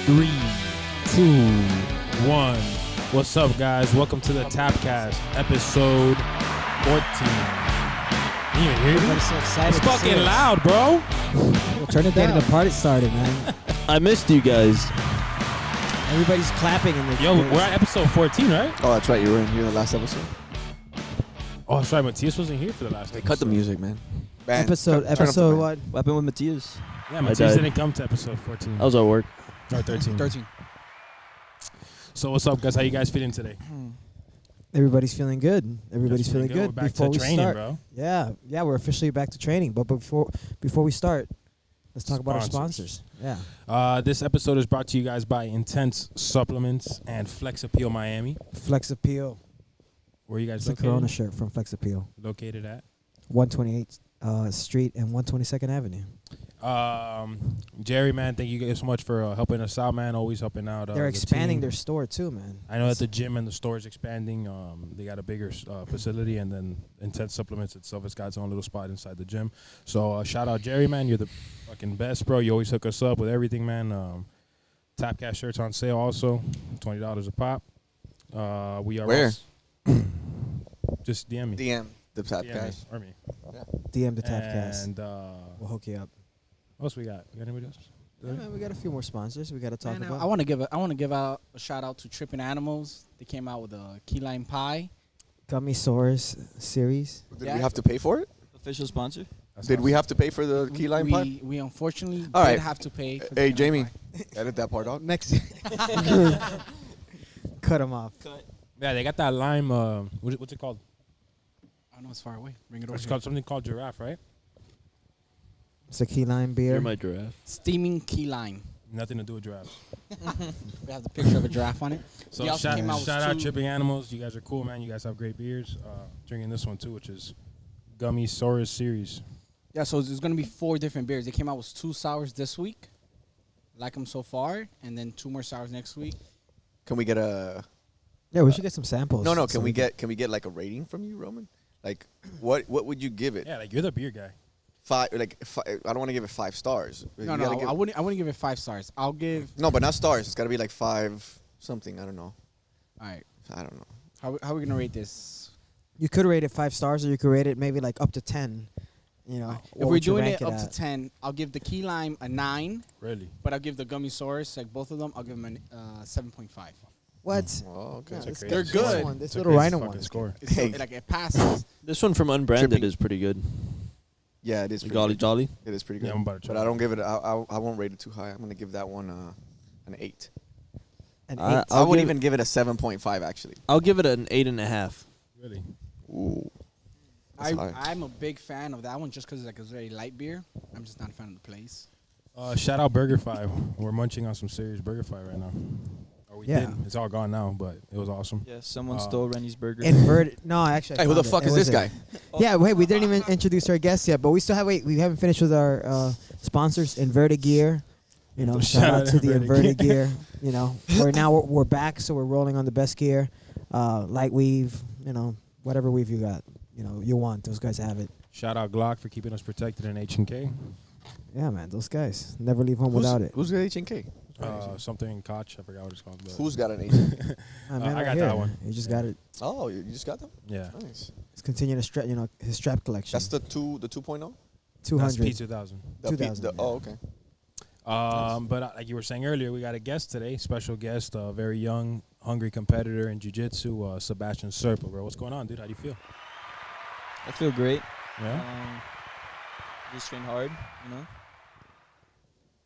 3, 2, 1. What's up, guys? Welcome to the Tapcast, episode 14. Can you hear me? Everybody's so excited. It's fucking loud, bro. Well, turn it down. Getting the party started, man. I missed you guys. Everybody's clapping in the. Yo, we're at episode 14, right? Oh, that's right. You were in here the last episode. Oh, that's right. Matthias wasn't here for the last episode. Cut the music, man. Episode what? What happened with Matthias? Yeah, Matthias didn't come to episode 14. I was at work. Or 13. 13. So what's up, guys? How you guys feeling today? Everybody's feeling good. Everybody's feeling good. We're back before to training, we start, bro. Yeah, we're officially back to training. But before we start, let's talk about our sponsors. Yeah. This episode is brought to you guys by Intense Supplements and Flex Appeal Miami. Flex Appeal. Where are you guys It's a located? Corona shirt from Flex Appeal. Located at? 128th Street and 122nd Avenue. Jerry, man, thank you guys so much for helping us out, man. Always helping out. They're expanding team. their store too, man. I know that the gym and the store is expanding. They got a bigger facility, and then Intense Supplements itself has got its own little spot inside the gym. So shout out Jerry, man. You're the fucking best, bro. You always hook us up with everything, man. Tapcast shirts on sale also, $20 a pop. We are Where? Just DM me. DM the Tapcast. Or me. Yeah. DM the Tapcast. And We'll hook you up. what else we got? We got anybody else? Yeah, man, we got a few more sponsors we got to talk about. I want to give out a shout out to Trippin' Animals. They came out with a key lime pie. Gummy Source series. Did we have to pay for it? Official sponsor? Did we have to pay for the key lime pie? We unfortunately All right. did have to pay. For the Hey, key Jamie, lime pie. edit that part out. Next. Cut them off. Yeah, they got that lime. What's it called? I know it's far away. Bring it over. It's here. called something called giraffe, right? It's a key lime beer. You're my giraffe. Steaming key lime. Nothing to do with giraffes. We have the picture of a giraffe on it. So They also shout came out with out two- Tripping Animals. You guys are cool, man. You guys have great beers. Drinking this one too, which is Gummy Saurus series. Yeah, so there's gonna be 4 different beers. They came out with 2 sours this week. Like them so far, and then 2 more sours next week. Can we get a? Yeah, we should get some samples. No. so Can we get like a rating from you, Roman? Like, what would you give it? Yeah, like you're the beer guy. 5. Like, I don't want to give it 5 stars. No, You gotta I wouldn't give it 5 stars. I'll give. No, but not stars. It's got to be like 5 something. I don't know. All right. I don't know. How are we gonna rate this? You could rate it 5 stars, or you could rate it maybe like up to 10. You know, If what we're would you doing rank it up to at? 10, I'll give the key lime a 9, Really? but I'll give the gummy source, like both of them, I'll give them a 7.5. What? Oh, okay. No, That's this a guy- They're this good. one, This It's a little crazy rhino fucking one. score. It's Hey. like it passes. This one from Unbranded Tripping. is pretty good. Yeah, it is. The pretty Golly good. Jolly. It is pretty Yeah, good. I'm about to try. But I don't give it. I won't rate it too high. I'm gonna give that one an 8. An I- 8. I would even give it a 7.5 actually. I'll give it an 8.5. Really? Ooh. That's high. I'm a big fan of that one just because it's very light beer. I'm just not a fan of the place. Shout out BurgerFi. We're munching on some serious BurgerFi right now. Or we Yeah. did. It's all gone now, but it was awesome. Yeah, someone Uh, stole Rennie's burger. Inverted. No, actually. I Hey, who the found it. fuck It is was this guy? Yeah, wait, we didn't even introduce our guests yet, but we still have. Wait, we haven't finished with our sponsors, Inverted Gear. You know, shout out to the Inverted Gear. You know, we're back, so we're rolling on the best gear, light weave. You know, whatever weave you got. You know, you want those guys have it. Shout out Glock for keeping us protected in H&K. Yeah, man, those guys never leave home without it. Who's got H&K? Something in Koch. I forgot what it's called. But Who's got an H? Man, I right got here. that one. You just got it. Oh, you just got them? Yeah. Nice. Let's continue to strap. You know, his strap collection. That's the 2.0? 200. That's P2000. The 2000, yeah. Oh, okay. But like you were saying earlier, we got a guest today, special guest, a very young, hungry competitor in jiu-jitsu, Sebastian Serpa, bro. What's going on, dude? How do you feel? I feel great. Yeah. Just train hard, you know.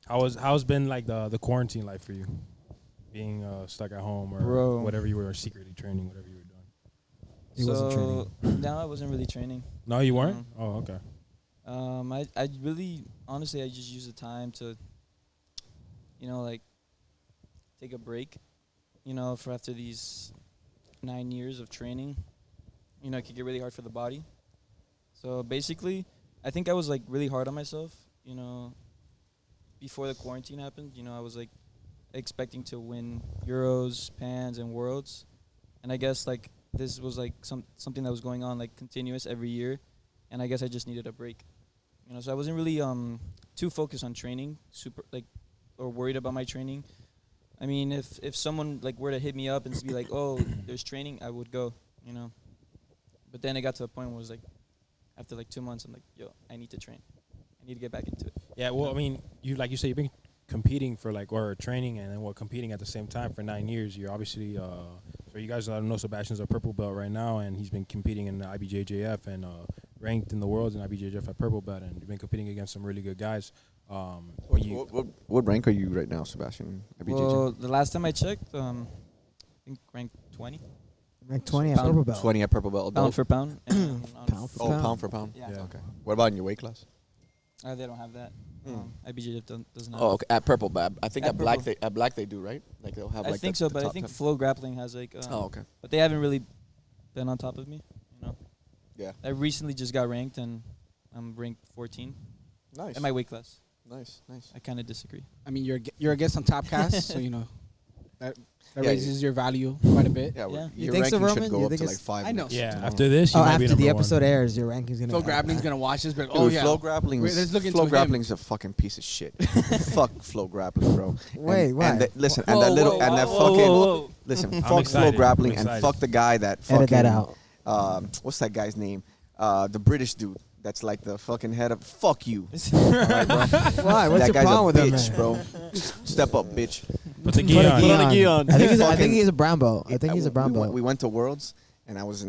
How's been like the quarantine life for you? Being stuck at home or Bro. whatever you were secretly training, whatever you were doing. He wasn't training. No, I wasn't really training. No, you weren't? No. Oh, okay. I really, honestly, I just use the time to, you know, like, take a break, you know, for after these 9 years of training. You know, it could get really hard for the body. So basically, I think I was, like, really hard on myself, you know, before the quarantine happened. You know, I was, like, expecting to win Euros, Pans, and Worlds. And I guess, like, this was, like, something that was going on, like, continuous every year. And I guess I just needed a break. You know, so I wasn't really too focused on training, or worried about my training. I mean, if someone like were to hit me up and be like, "Oh, there's training," I would go, you know. But then it got to a point where it was like, after like 2 months, I'm like, "Yo, I need to train. I need to get back into it." Yeah, well, I mean, like you say, you've been competing for or training and then competing at the same time for 9 years. You're obviously, for you guys don't know, Sebastian's a purple belt right now, and he's been competing in the IBJJF and ranked in the world in IBJJF at purple belt, and you've been competing against some really good guys. What rank are you right now, Sebastian? Well, the last time I checked, I think ranked 20. Rank 20 at Pound- purple belt. 20 at purple belt. Pound for pound. and Pound for Oh, pound for pound. Yeah. Yeah. Okay. What about in your weight class? They don't have that. Hmm. IBJJF doesn't have Oh, okay. At purple belt. I think At at black purple. they do, right? Like they'll have I like think the, so, the but I top think 10. Flow Grappling has like. Oh, okay. But they haven't really been on top of me, you know. Yeah. I recently just got ranked, and I'm ranked 14 Nice. in my weight class. Nice. I kind of disagree. I mean, you're a guest on Tapcast, so you know that Yeah, raises your value quite a bit. Yeah. Yeah. You Your think so, ranking Roman? should You go up think to it's- like 5. I know. next Yeah, time. after this, you Oh, might be after the number episode one. airs, your ranking's gonna. Phil Grappling's gonna watch this, but Dude, oh yeah, Flow Grappling Wait, let's look into Flow him. Grappling's a fucking piece of shit. Fuck Flow Grappling, bro. Wait, and, why? And listen, Whoa, and that little, whoa, and that whoa, fucking. whoa, whoa. Listen, I'm fuck Flow excited. Grappling I'm and excited. fuck the guy that fucking. Edit that out. What's that guy's name? The British dude. That's like the fucking head of. Fuck you. Alright, bro. Why? What's that your guy's problem a with that bitch, man? bro. Step up, bitch. Put the Put gi a on. gi Put on a gi on. on. I think Fucking- he's a brown belt. I think he's a brown belt. We went to Worlds, and I was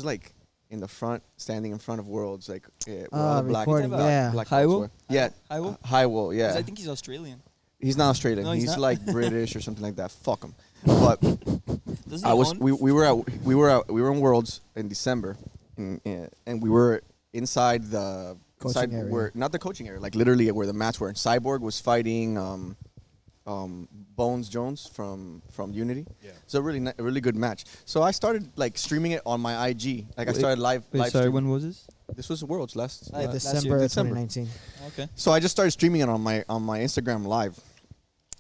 like in the front, standing in front of Worlds, like where all the black, recording, black, yeah. black High belts Will? were. Yeah, High Will? High Will, yeah. I think he's Australian. He's not Australian. No, he's he's not. like British or something like that. Fuck him. But Doesn't I he was own- we were in Worlds in December, and we were inside the Coaching area. where not the coaching area, like literally where the mats were. And Cyborg was fighting Bones Jones from Unity. Yeah. It's a really good match. So I started like streaming it on my IG. Like I Wait, started live. Wait, live sorry, stream. when was this? This was Worlds last. Last year, December December. 2019. Okay. So I just started streaming it on my Instagram live.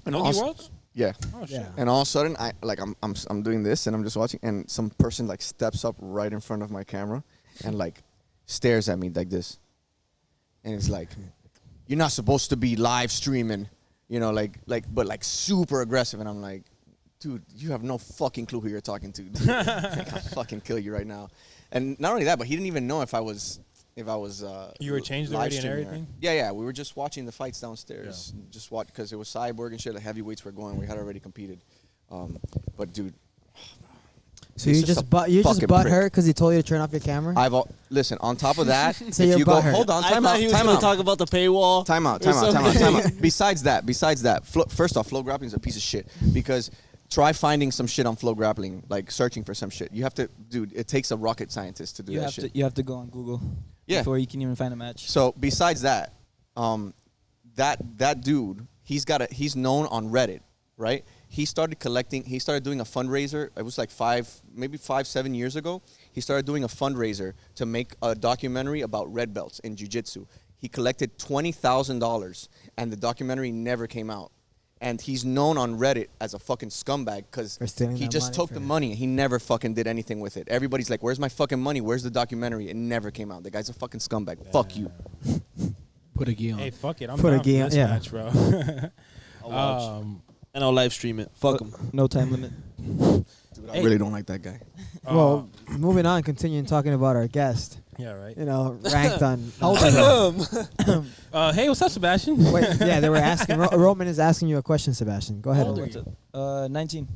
And Nogi also- Worlds? Yeah. Oh, shit. Yeah. And all of a sudden, I'm doing this, and I'm just watching, and some person like steps up right in front of my camera, and like stares at me like this, and it's like, "You're not supposed to be live streaming," you know, but like super aggressive, and I'm like, "Dude, you have no fucking clue who you're talking to. Dude. Like, I'll fucking kill you right now." And not only that, but he didn't even know if I was. You were changed live already and streaming or- everything? Yeah. We were just watching the fights downstairs. Just watch because it was Cyborg and shit. The heavyweights were going. We had already competed. But dude, So He's you just just a butt fucking hurt prick. because he told you to turn off your camera. listen. On top of that, So if you're you go, butthurt. hold on, I time thought out, he was time going out. to talk about the paywall. Time out. Besides that, first off, Flow Grappling is a piece of shit because try finding some shit on Flow Grappling, like searching for some shit. You have to, dude. It takes a rocket scientist to do that shit. You have to go on Google. Yeah. Before you can even find a match. So besides that, that dude, he's known on Reddit, right? He started doing a fundraiser. It was like 7 years ago. He started doing a fundraiser to make a documentary about red belts in jiu-jitsu. He collected $20,000 and the documentary never came out. And he's known on Reddit as a fucking scumbag because For stealing he that just money took for- the money and he never fucking did anything with it. Everybody's like, "Where's my fucking money? Where's the documentary?" It never came out. The guy's a fucking scumbag. Fuck you. Put a gi on. Hey, fuck it. I'm Put a down for gi on, this yeah. match, bro. I'll watch. And I'll live stream it. Fuck him. No time limit. Dude, I really don't like that guy. Well, moving on, continuing talking about our guest. yeah, right. You know, ranked on. Hey, what's up, Sebastian? Wait, yeah, they were asking. Roman is asking you a question, Sebastian. Go ahead. How old are What's you? up? 19.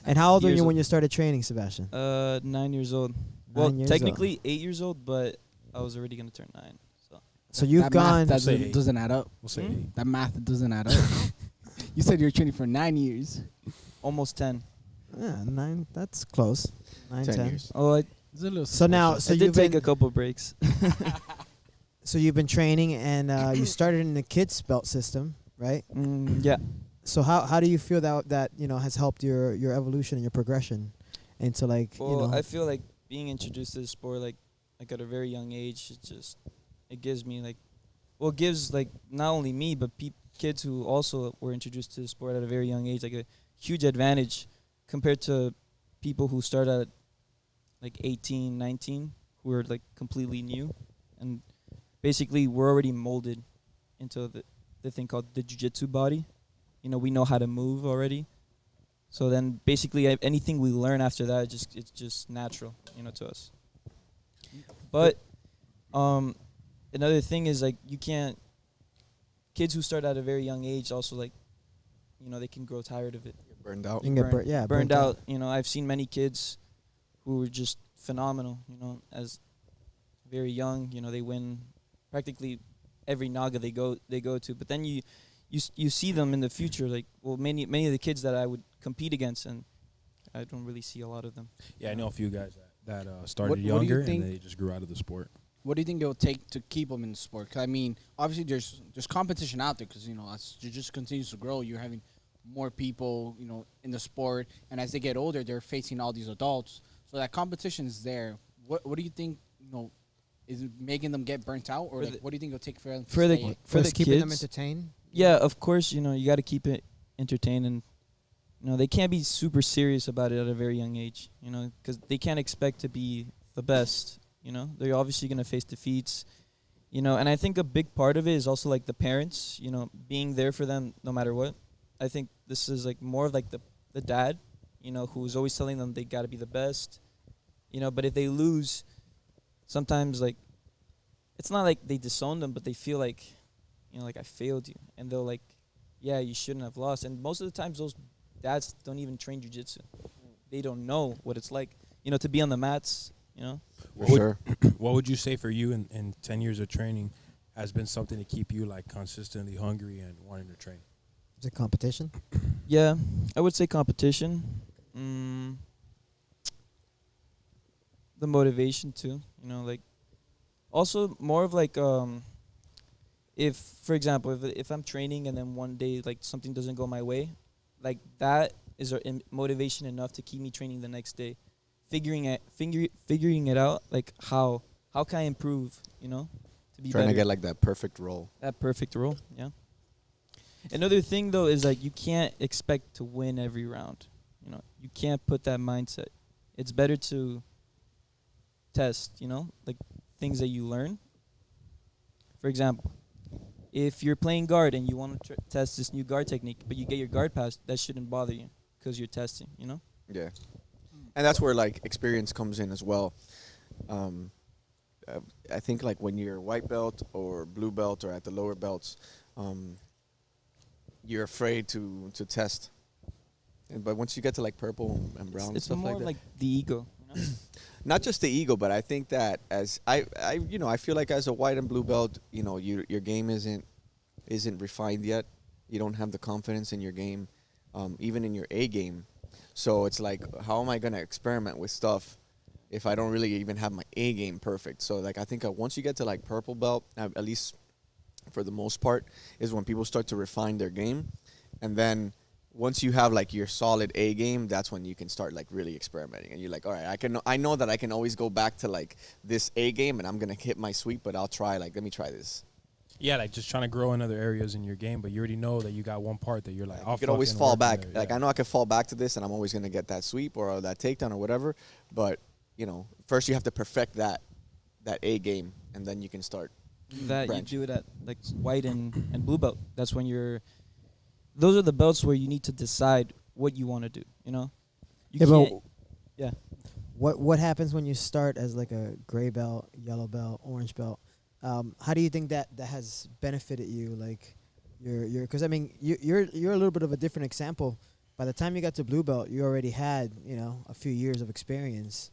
And how old were Years you old. when you started training, Sebastian? 9 years old. Well, 9 years technically 8 years old, but I was already gonna turn 9. So So you've that gone. math Say eight. doesn't add up. We'll say Hmm? eight. That math doesn't add up. You said you were training for 9 years. almost 10. Yeah, 9. That's close. 9, 10. 10 years. Oh, It's a little So now, suspicious. so I you've did take been a couple breaks. so you've been training, and you started in the kids belt system, right? Yeah. So how do you feel that has helped your evolution and your progression into Well, I feel like being introduced to the sport like at a very young age, it gives me it gives not only me but kids who also were introduced to the sport at a very young age like a huge advantage compared to people who start at 18, 19 who are completely new, and basically we're already molded into the thing called the jiu-jitsu body. We know how to move already, So then basically anything we learn after that, it's just natural, to us. But another thing is like you can't. Kids who start at a very young age also like, they can grow tired of it. Burned out. You can get Burned out. I've seen many kids who were just phenomenal. As very young. They win practically every Naga they go to. But then you see them in the future. Like many of the kids that I would compete against, and I don't really see a lot of them. Yeah, I know a few guys that started What do you younger and think- they just grew out of the sport. What do you think it will take to keep them in the sport? 'Cause I mean, obviously there's competition out there because as it just continues to grow, you're having more people in the sport, and as they get older, they're facing all these adults. So that competition is there. What do you think is it making them get burnt out, or like, what do you think it'll take for them to stay? For the keeping them kids, entertained. yeah, of course, you got to keep it entertained, and they can't be super serious about it at a very young age, because they can't expect to be the best. They're obviously going to face defeats, and I think a big part of it is also like the parents, being there for them no matter what. I think this is like more of like the dad, who's always telling them they got to be the best, but if they lose, sometimes like it's not like they disown them, but they feel like, like I failed you, and they'll like, yeah, you shouldn't have lost. And most of the times those dads don't even train jiu-jitsu. They don't know what it's like, to be on the mats, For sure. What would you say for you in 10 years of training has been something to keep you like consistently hungry and wanting to train? Is it competition? Yeah, I would say competition. The motivation too, like also more of like if for example if I'm training and then one day like something doesn't go my way, like that is motivation enough to keep me training the next day, figuring it out, like how can I improve, to be Trying better. to get like that perfect roll. That perfect role, yeah. Another thing though is like you can't expect to win every round. You can't put that mindset. It's better to test, like things that you learn. For example, if you're playing guard and you want to test this new guard technique, but you get your guard passed, that shouldn't bother you because you're testing, Yeah. And that's where like experience comes in as well. I think like when you're white belt or blue belt or at the lower belts, you're afraid to test. But once you get to like purple and brown and It's stuff more like that, like the ego. not just the ego, but I think that as I feel like as a white and blue belt, your game isn't refined yet. You don't have the confidence in your game, even in your A game. So it's like, how am I gonna experiment with stuff if I don't really even have my A game perfect? So like I think once you get to like purple belt, at least for the most part, is when people start to refine their game, and then once you have like your solid A game, that's when you can start like really experimenting, and you're like, all right, I know that I can always go back to like this A game, and I'm gonna hit my sweep, but I'll try let me try this. Yeah, like just trying to grow in other areas in your game, but you already know that you got one part that you're like, You could always fall back. Like I know I can fall back to this, and I'm always gonna get that sweep or that takedown or whatever. But first you have to perfect that A game, and then you can start. That branch. you do it at like white and blue belt. That's when those are the belts where you need to decide what you want to do. You Yeah, but can't. Yeah. What happens when you start as like a gray belt, yellow belt, orange belt? How do you think that has benefited you? Like, because I mean, you're a little bit of a different example. By the time you got to blue belt, you already had a few years of experience.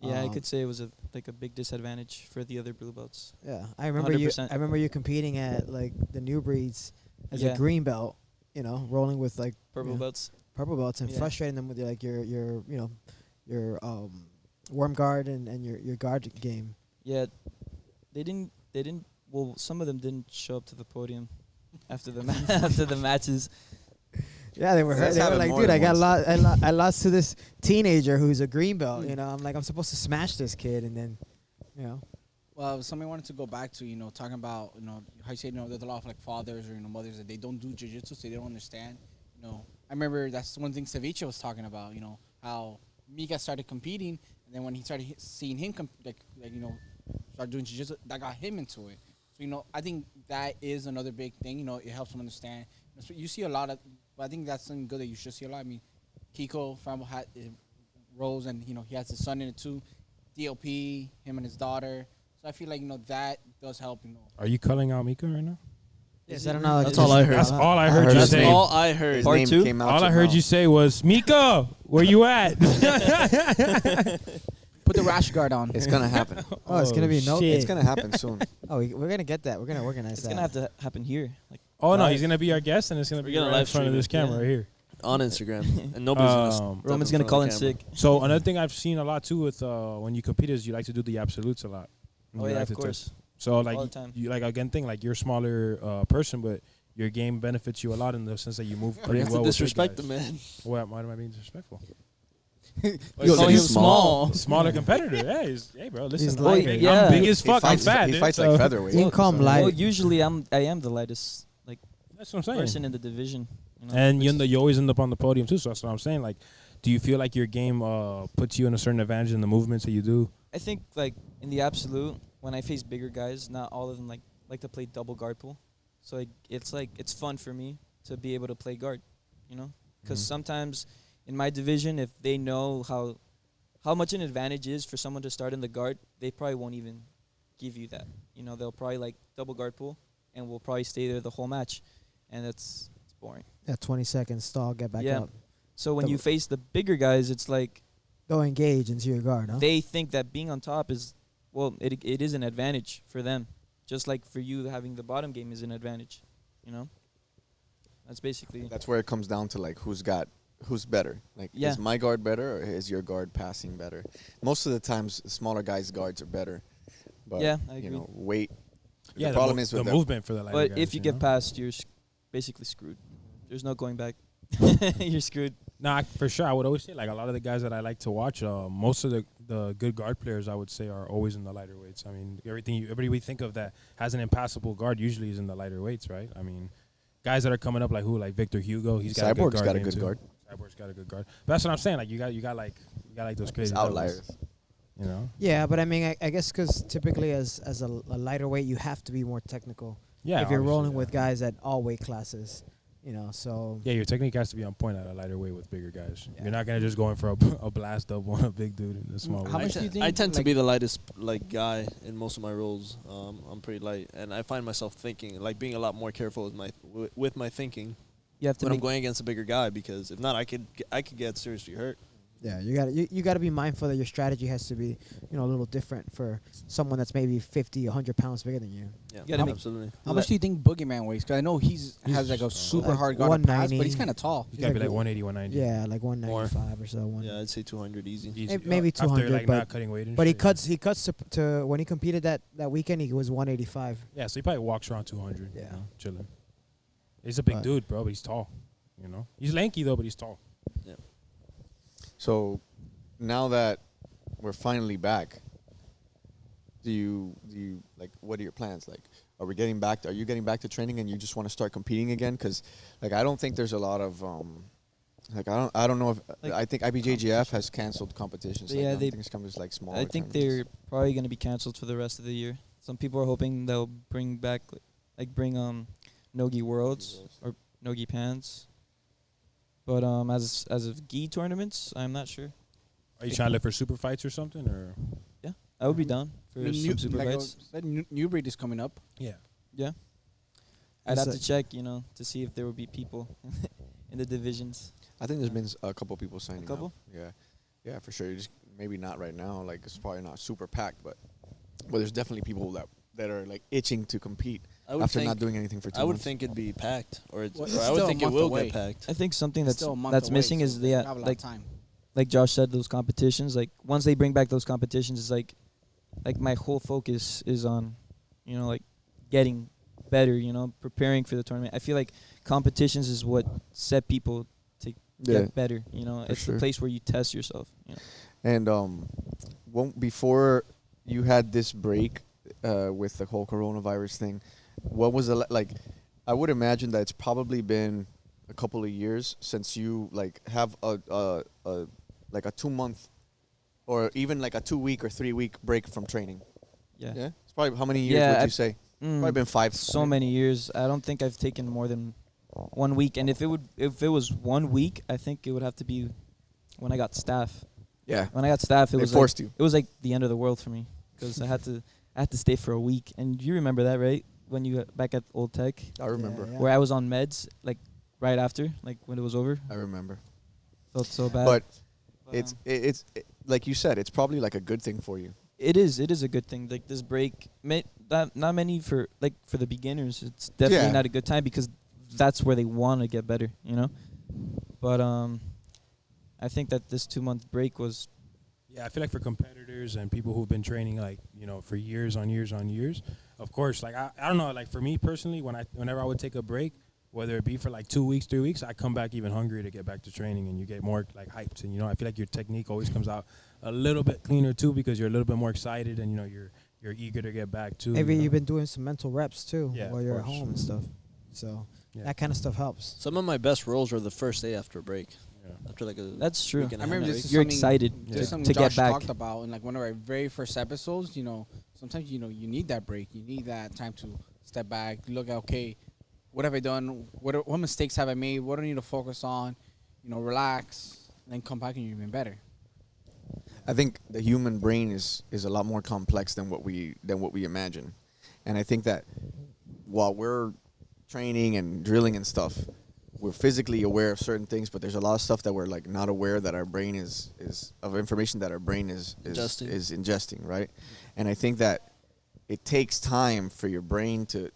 Yeah, I could say it was a big disadvantage for the other blue belts. Yeah, I remember you. 100%. I remember you competing at like the new breeds as a Yeah. green belt. Rolling with like Purple belts. purple belts and Yeah. frustrating them with your worm guard and your guard game. Yeah, they didn't. Well, some of them didn't show up to the podium after the after the matches. Yeah, they were hurt. That's They were happened like, more dude, than I got once. I lost to this teenager who's a green belt. I'm like, I'm supposed to smash this kid, and then, Well, somebody wanted to go back to, talking about, how you say, there's a lot of like fathers or, mothers that they don't do jiu-jitsu, so they don't understand. I remember that's one thing Ceviche was talking about, how Mika started competing, and then when he started seeing him, start doing jiu-jitsu, that got him into it. So, I think that is another big thing, it helps them understand. So you see a lot of, but I think that's something good that you should see a lot. I mean, Kiko Framble roles, and he has his son in it too. DOP, him and his daughter. So I feel like that does help. Are you calling out Mika right now? Yes, I don't know. That's all I heard. That's all I heard you his say. name. All I heard. His Part name two? came out All your I heard mouth. you say was, Mika, where you at? Put the rash guard on. It's gonna happen. Oh, it's gonna be no. shit. It's gonna happen soon. Oh, we're gonna get that. We're gonna organize It's that. gonna have to happen here. Like, Oh, no, live. he's going to be our guest, and it's going to We're be gonna right in live front of stream this it, camera yeah. right here. On Instagram, and nobody's gonna. step Roman's in gonna front call of in the camera. sick. So another thing I've seen a lot, too, with when you compete is you like to do the absolutes a lot. Oh You yeah, like of to course. So, like, All the time. you like, again, thing, like, you're a smaller person, but your game benefits you a lot in the sense that you move pretty You have well to with big disrespect the guys. man. Why am I being disrespectful? Yo, calling he's him small. Smaller competitor. Hey, bro, listen. He's I'm, light. big. Yeah. I'm big as He fuck. I'm fights, fat, he dude, fights so- like featherweight. You can call him So- light. Well, usually I am the lightest That's what I'm saying. person in the division. And you always end up on the podium, too, so that's what I'm saying. Like, do you feel like your game puts you in a certain advantage in the movements that you do? I think like in the absolute, when I face bigger guys, not all of them like to play double guard pull. So it's fun for me to be able to play guard, because sometimes in my division, if they know how much an advantage is for someone to start in the guard, they probably won't even give you that. They'll probably like double guard pull, and will probably stay there the whole match, and it's boring. Yeah, 20 seconds stall, get back Yeah. up. So when Double- you face the bigger guys, it's like Go engage into your guard, huh? they think that being on top is, well, it is an advantage for them, just like for you having the bottom game is an advantage. That's basically. That's where it comes down to like who's better. Like, Yeah. is my guard better or is your guard passing better? Most of the times, smaller guys' guards are better. But Yeah, I agree. weight. Yeah, the problem is the with the movement for the lighter But guys, if you get know? past, you're basically screwed. There's no going back. You're screwed. Nah, for sure. I would always say, like, a lot of the guys that I like to watch, most of the good guard players, I would say, are always in the lighter weights. I mean, everybody we think of that has an impassable guard usually is in the lighter weights, right? I mean, guys that are coming up like Victor Hugo, he's got Cyborg's got a game good too. guard. Cyborg's got a good guard. But that's what I'm saying. Like, you got like those crazy It's outliers. levels, you know? Yeah, but I mean, I guess because typically as a lighter weight, you have to be more technical. Yeah. if you're obviously, rolling yeah. with guys at all weight classes, so. Yeah, your technique has to be on point at a lighter weight with bigger guys. Yeah. You're not gonna just go in for a blast up on a big dude in a small How weight. much do you think? I tend to like, be the lightest guy in most of my roles. I'm pretty light, and I find myself thinking, being a lot more careful with my thinking You have to when I'm make going against a bigger guy, because if not, I could get seriously hurt. Yeah, you got to be mindful that your strategy has to be, a little different for someone that's maybe 50, 100 pounds bigger than you. Yeah, gotta make- absolutely. How much do you think Boogeyman weighs? Because I know has like a super like hard guard to pass, but 190. he's kind of tall. You gotta be like like 180, 190. Yeah, like 195 or so. Yeah, I'd say 200 easy. Easy. Maybe After, 200, like, but- not cutting weight and But he shit, cuts to when he competed that weekend, he was 185. Yeah, so he probably walks around 200. Yeah. Chilling. He's a big But- dude, bro, but he's tall. He's lanky though, but he's tall. So now that we're finally back, do you like, what are your plans? Like, are you getting back to training and you just want to start competing again? Because like, I don't think there's a lot of I don't know if Like, I think IBJJF has canceled competitions. Yeah, I they- think it's coming like smaller. I think tournaments. they're probably going to be canceled for the rest of the year. Some people are hoping they'll bring back, bring Nogi Worlds or Nogi Pans. But as of gi tournaments, I'm not sure. Are you trying to look for super fights or something, or? I would be down for some super fights. New breed is coming up. Yeah. Yeah. I'd It's have like- to check, to see if there would be people in the divisions. I think there's been a couple people signing. couple? Up. Yeah, for sure. Just maybe not right now. Like, it's probably not super packed, but there's definitely people that are like itching to compete I would after think not doing anything for 2 I would months. think it'd be packed, or Well, or it's I would still a think it month will away. get packed. I think something It's that's still a month that's away, missing so is they have a lot of like time. like Josh said, those competitions. Like once they bring back those competitions, it's like my whole focus is on, getting better. Preparing for the tournament. I feel like competitions is what set people to get better. It's sure. the place where you test yourself. And before you had this break with the whole coronavirus thing, what was like? I would imagine that it's probably been a couple of years since you have a 2 month or even like a 2 week or 3 week break from training. Yeah. It's probably how many years Yeah, would you say? Probably been 5. So many years. I don't think I've taken more than 1 week. And if it was 1 week, I think it would have to be when I got staff. Yeah. When I got staff, it They was forced like, you. It was like the end of the world for me because I had to stay for a week. And you remember that, right? When you got back at Old Tech, I remember. Yeah. where I was on meds, like right after, like when it was over, I remember. felt so bad. But But, it's like you said, it's probably like a good thing for you. it is a good thing. Like this break, not many for the beginners. It's definitely Yeah. not a good time because that's where they want to get better, you know. But I think that this 2-month break was Yeah, I feel like for competitors and people who've been training like, for years on years on years, of course, like I don't know, like for me personally, whenever I would take a break, whether it be for like 2 weeks, 3 weeks, I come back even hungrier to get back to training, and you get more like hyped, and I feel like your technique always comes out a little bit cleaner too because you're a little bit more excited, and you're eager to get back too. Maybe you've been doing some mental reps too Yeah, while of you're at course. home and stuff. So Yeah. that kind of stuff helps. Some of my best rolls were the first day after a break. Yeah. After like a that's true. week and I a half remember break. this is You're something- excited Yeah. There's something to Josh get back. talked about in like one of our very first episodes. Sometimes you need that break. You need that time to step back, look at okay, what have I done? What mistakes have I made? What do I need to focus on? Relax, and then come back and you're even better. I think the human brain is a lot more complex than what we imagine, and I think that while we're training and drilling and stuff, we're physically aware of certain things, but there's a lot of stuff that we're like not aware that our brain is of information that our brain is ingesting, right? And I think that it takes time for your brain to,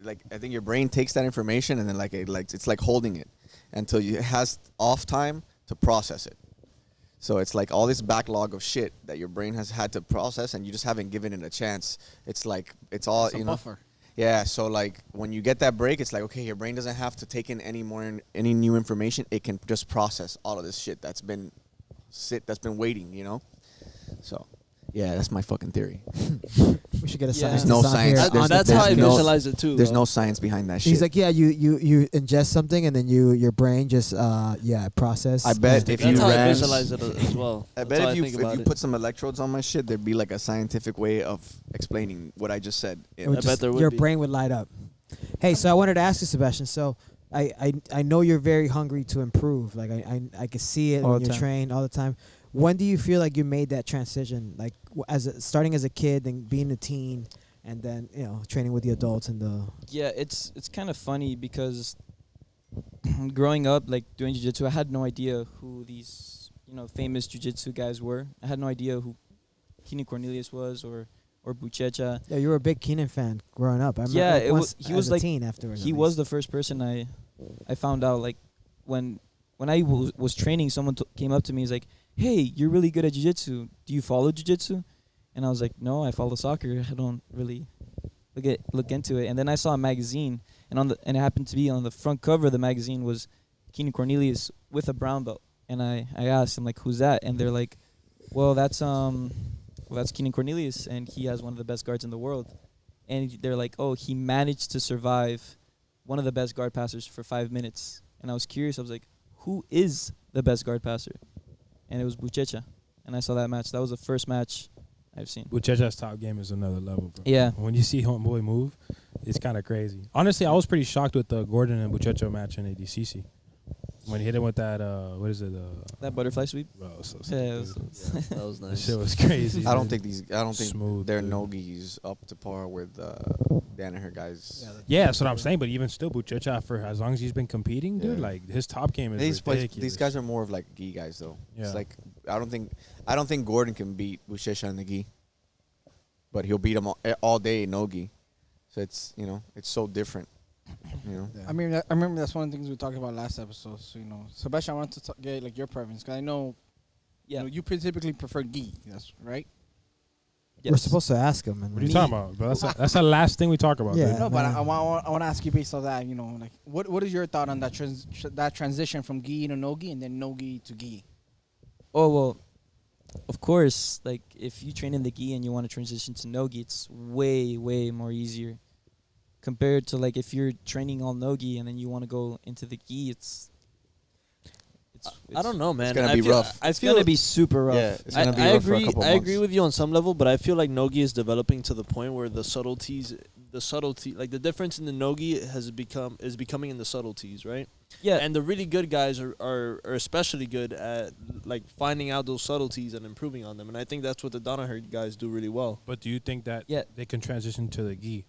like, I think your brain takes that information and then it's like holding it until it has off time to process it. So it's like all this backlog of shit that your brain has had to process, and you just haven't given it a chance. It's like it's all It's a buffer. Yeah, so like when you get that break, it's like, okay, your brain doesn't have to take in any new information. It can just process all of this shit that's been waiting. So, yeah, that's my fucking theory. We should get a Yeah. scientist There's no on science. here. There's- that's how I no- visualize it too. There's though. no science behind that shit. He's like, yeah, you ingest something and then your brain just process. I bet Yeah. if That's you how I ran, visualize it as well. I That's bet how if you think about it. put some electrodes on my shit, there'd be like a scientific way of explaining what I just said. It would I bet there would your be. brain would light up. Hey, so I wanted to ask you, Sebastian. So I know you're very hungry to improve. Like I can see it All when the you time. train all the time. When do you feel like you made that transition? Like starting as a kid and being a teen, and then training with the adults and the. Yeah, it's kind of funny because growing up, like doing jiu-jitsu, I had no idea who these famous jiu-jitsu guys were. I had no idea who Keenan Cornelius was or Buchecha. Yeah, you were a big Keenan fan growing up. I remember, Yeah, like, it once was- he as was a like- teen afterwards. He at was least. the first person I found out, like when I was training, someone came up to me, he's like, "Hey, you're really good at jiu-jitsu. Do you follow jiu-jitsu?" And I was like, "No, I follow soccer. I don't really look into it." And then I saw a magazine, and it happened to be on the front cover of the magazine was Keenan Cornelius with a brown belt. And I asked him, like, "Who's that?" And they're like, "Well, that's Keenan Cornelius, and he has one of the best guards in the world." And they're like, "Oh, he managed to survive one of the best guard passers for 5 minutes." And I was curious. I was like, "Who is the best guard passer?" And it was Buchecha. And I saw that match. That was the first match I've seen. Buchecha's top game is another level, bro. Yeah. When you see homeboy move, it's kind of crazy. Honestly, I was pretty shocked with the Gordon and Buchecha match in ADCC. When he hit him with that, what is it? That butterfly sweep. Bro, it was so Yeah, it stupid. was- Yeah, that was That nice. shit was crazy. I don't dude. think Smooth, their dude. Nogi's up to par with Danaher guys. Yeah, that's what I'm saying. But even still, Buchecha, for as long as he's been competing, dude, Yeah. like his top game is ridiculous. These guys are more of like gi guys though. Yeah. It's like I don't think Gordon can beat Buchecha in the gi, but he'll beat him all day in Nogi. So it's it's so different. I remember that's one of the things we talked about last episode. So Sebastian, I wanted to get like your preference because I know, Yeah. you typically prefer gi. That's right. Yes. We're supposed to ask him. And What are you talking about? Bro? That's the last thing we talk about. Yeah. dude. No, but man. I want to ask you based on that. Like what is your thought on that that transition from gi to nogi and then nogi to gi? Oh, well, of course, like if you train in the gi and you want to transition to nogi, it's way, way more easier compared to like if you're training all nogi and then you want to go into the gi. It's I don't know, man. gonna I be feel, rough. I It's feel gonna be super rough. Yeah, it's gonna be I rough for a agree. couple I agree months. with you on some level, but I feel like Nogi is developing to the point where the subtleties the subtlety, like the difference in the nogi is becoming in the subtleties, right? Yeah, And the really good guys are especially good at like finding out those subtleties and improving on them. And I think that's what the Donahue guys do really well. But do you think that Yeah. they can transition to the gi?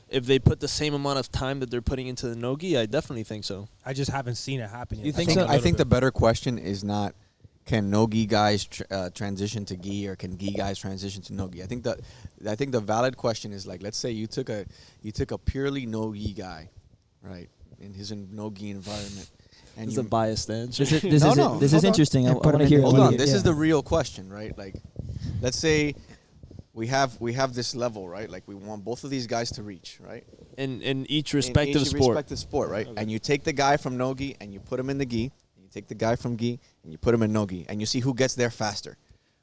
If they put the same amount of time that they're putting into the nogi, I definitely think so. I just haven't seen it happen yet. You think I've seen so? a I little think the bit. better question is not can no-gi guys transition to gi or can gi guys transition to no-gi. I think the valid question is like, let's say you took a purely no-gi guy, right, in his no-gi environment, and It's you, a biased answer. this is No, this no, is hold on. interesting. I And put want to him in hear. the- hold what on, you- this yeah. is the real question, right? Like, let's say we have this level, right? Like we want both of these guys to reach, right? in each In respective each sport. respective sport, right? Okay. And you take the guy from no-gi and you put him in the gi. And you take the guy from gi and you put him in no-gi, and you see who gets there faster,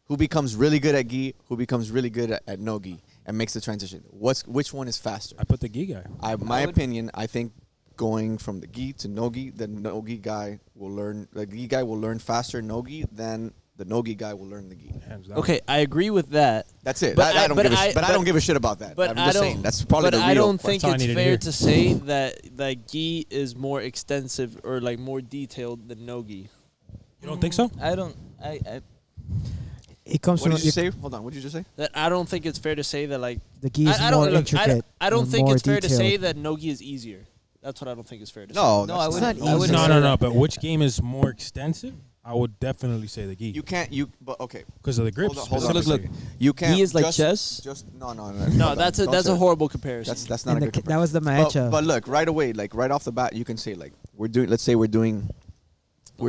who becomes really good at gi, who becomes really good at no-gi, and makes the transition. Which one is faster? I put the gi guy. My opinion, I think going from the gi to no-gi, the no-gi guy will learn. The gi guy will learn faster no-gi than the no-gi guy will learn the gi. Hands down. Okay, I agree with that. That's it. But I I- don't but give a I- but I but- don't give a shit about that. But I'm I just don't. saying that's probably but the real I don't question. think That's all I it's needed to fair hear. to say that gi is more extensive or like more detailed than nogi. You don't think so? I don't. I He comes What from did you say? Hold on. What did you just say? That I don't think it's fair to say that like the gi is I more don't look. intricate. I don't and think more it's fair to say detailed. that nogi is easier. That's what I don't think is fair to No, say. No, I that's wouldn't- not I easy. wouldn't No, say no, that. no. But which game is more extensive? I would definitely say the gi You can't. But okay. because of the grips. Hold on. Look, look. You can't. Gi is like just, chess. Just no. No, hold on. that's Don't say a it. horrible comparison. That's not And a the good ki- that was the comparison. maecha. But look, right away, like right off the bat, you can say like let's say we're doing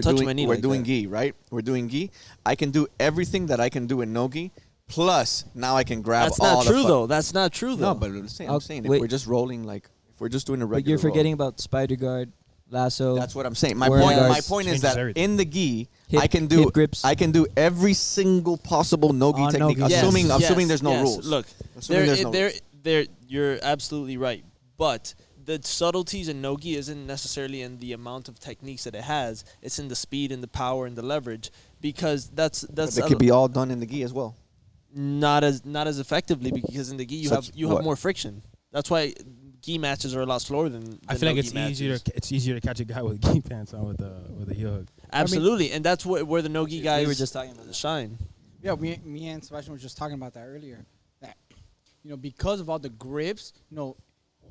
touch my knee we're like doing that. gi, right? We're doing gi. I can do everything that I can do in no gi. Plus, now I can grab That's all not the true fu- though. That's not true though. No, but I'm saying, Oh, if wait. we're just rolling like if we're just doing a But regular you're forgetting roll, about spider guard, lasso. that's what I'm saying. My Whereas- point. My Changes point is that everything. in the gi, Hip- I can do hip grips. I can do every single possible no gi On technique, no-gi. Yes, assuming yes, there's no yes. rules. Look, Assuming there's no rules. you're absolutely right. But the subtleties in nogi isn't necessarily in the amount of techniques that it has. It's in the speed and the power and the leverage. Because that's But they could be all done in the gi as well. not as effectively because in the gi you Such have what? more friction. That's why gi matches are a lot slower than I feel like no-gi it's matches. easier to catch a guy with gi pants on with a heel hook. Absolutely, and that's where the nogi guys we were just talking about that. shine. Yeah, me and Sebastian were just talking about that earlier. That because of all the grips,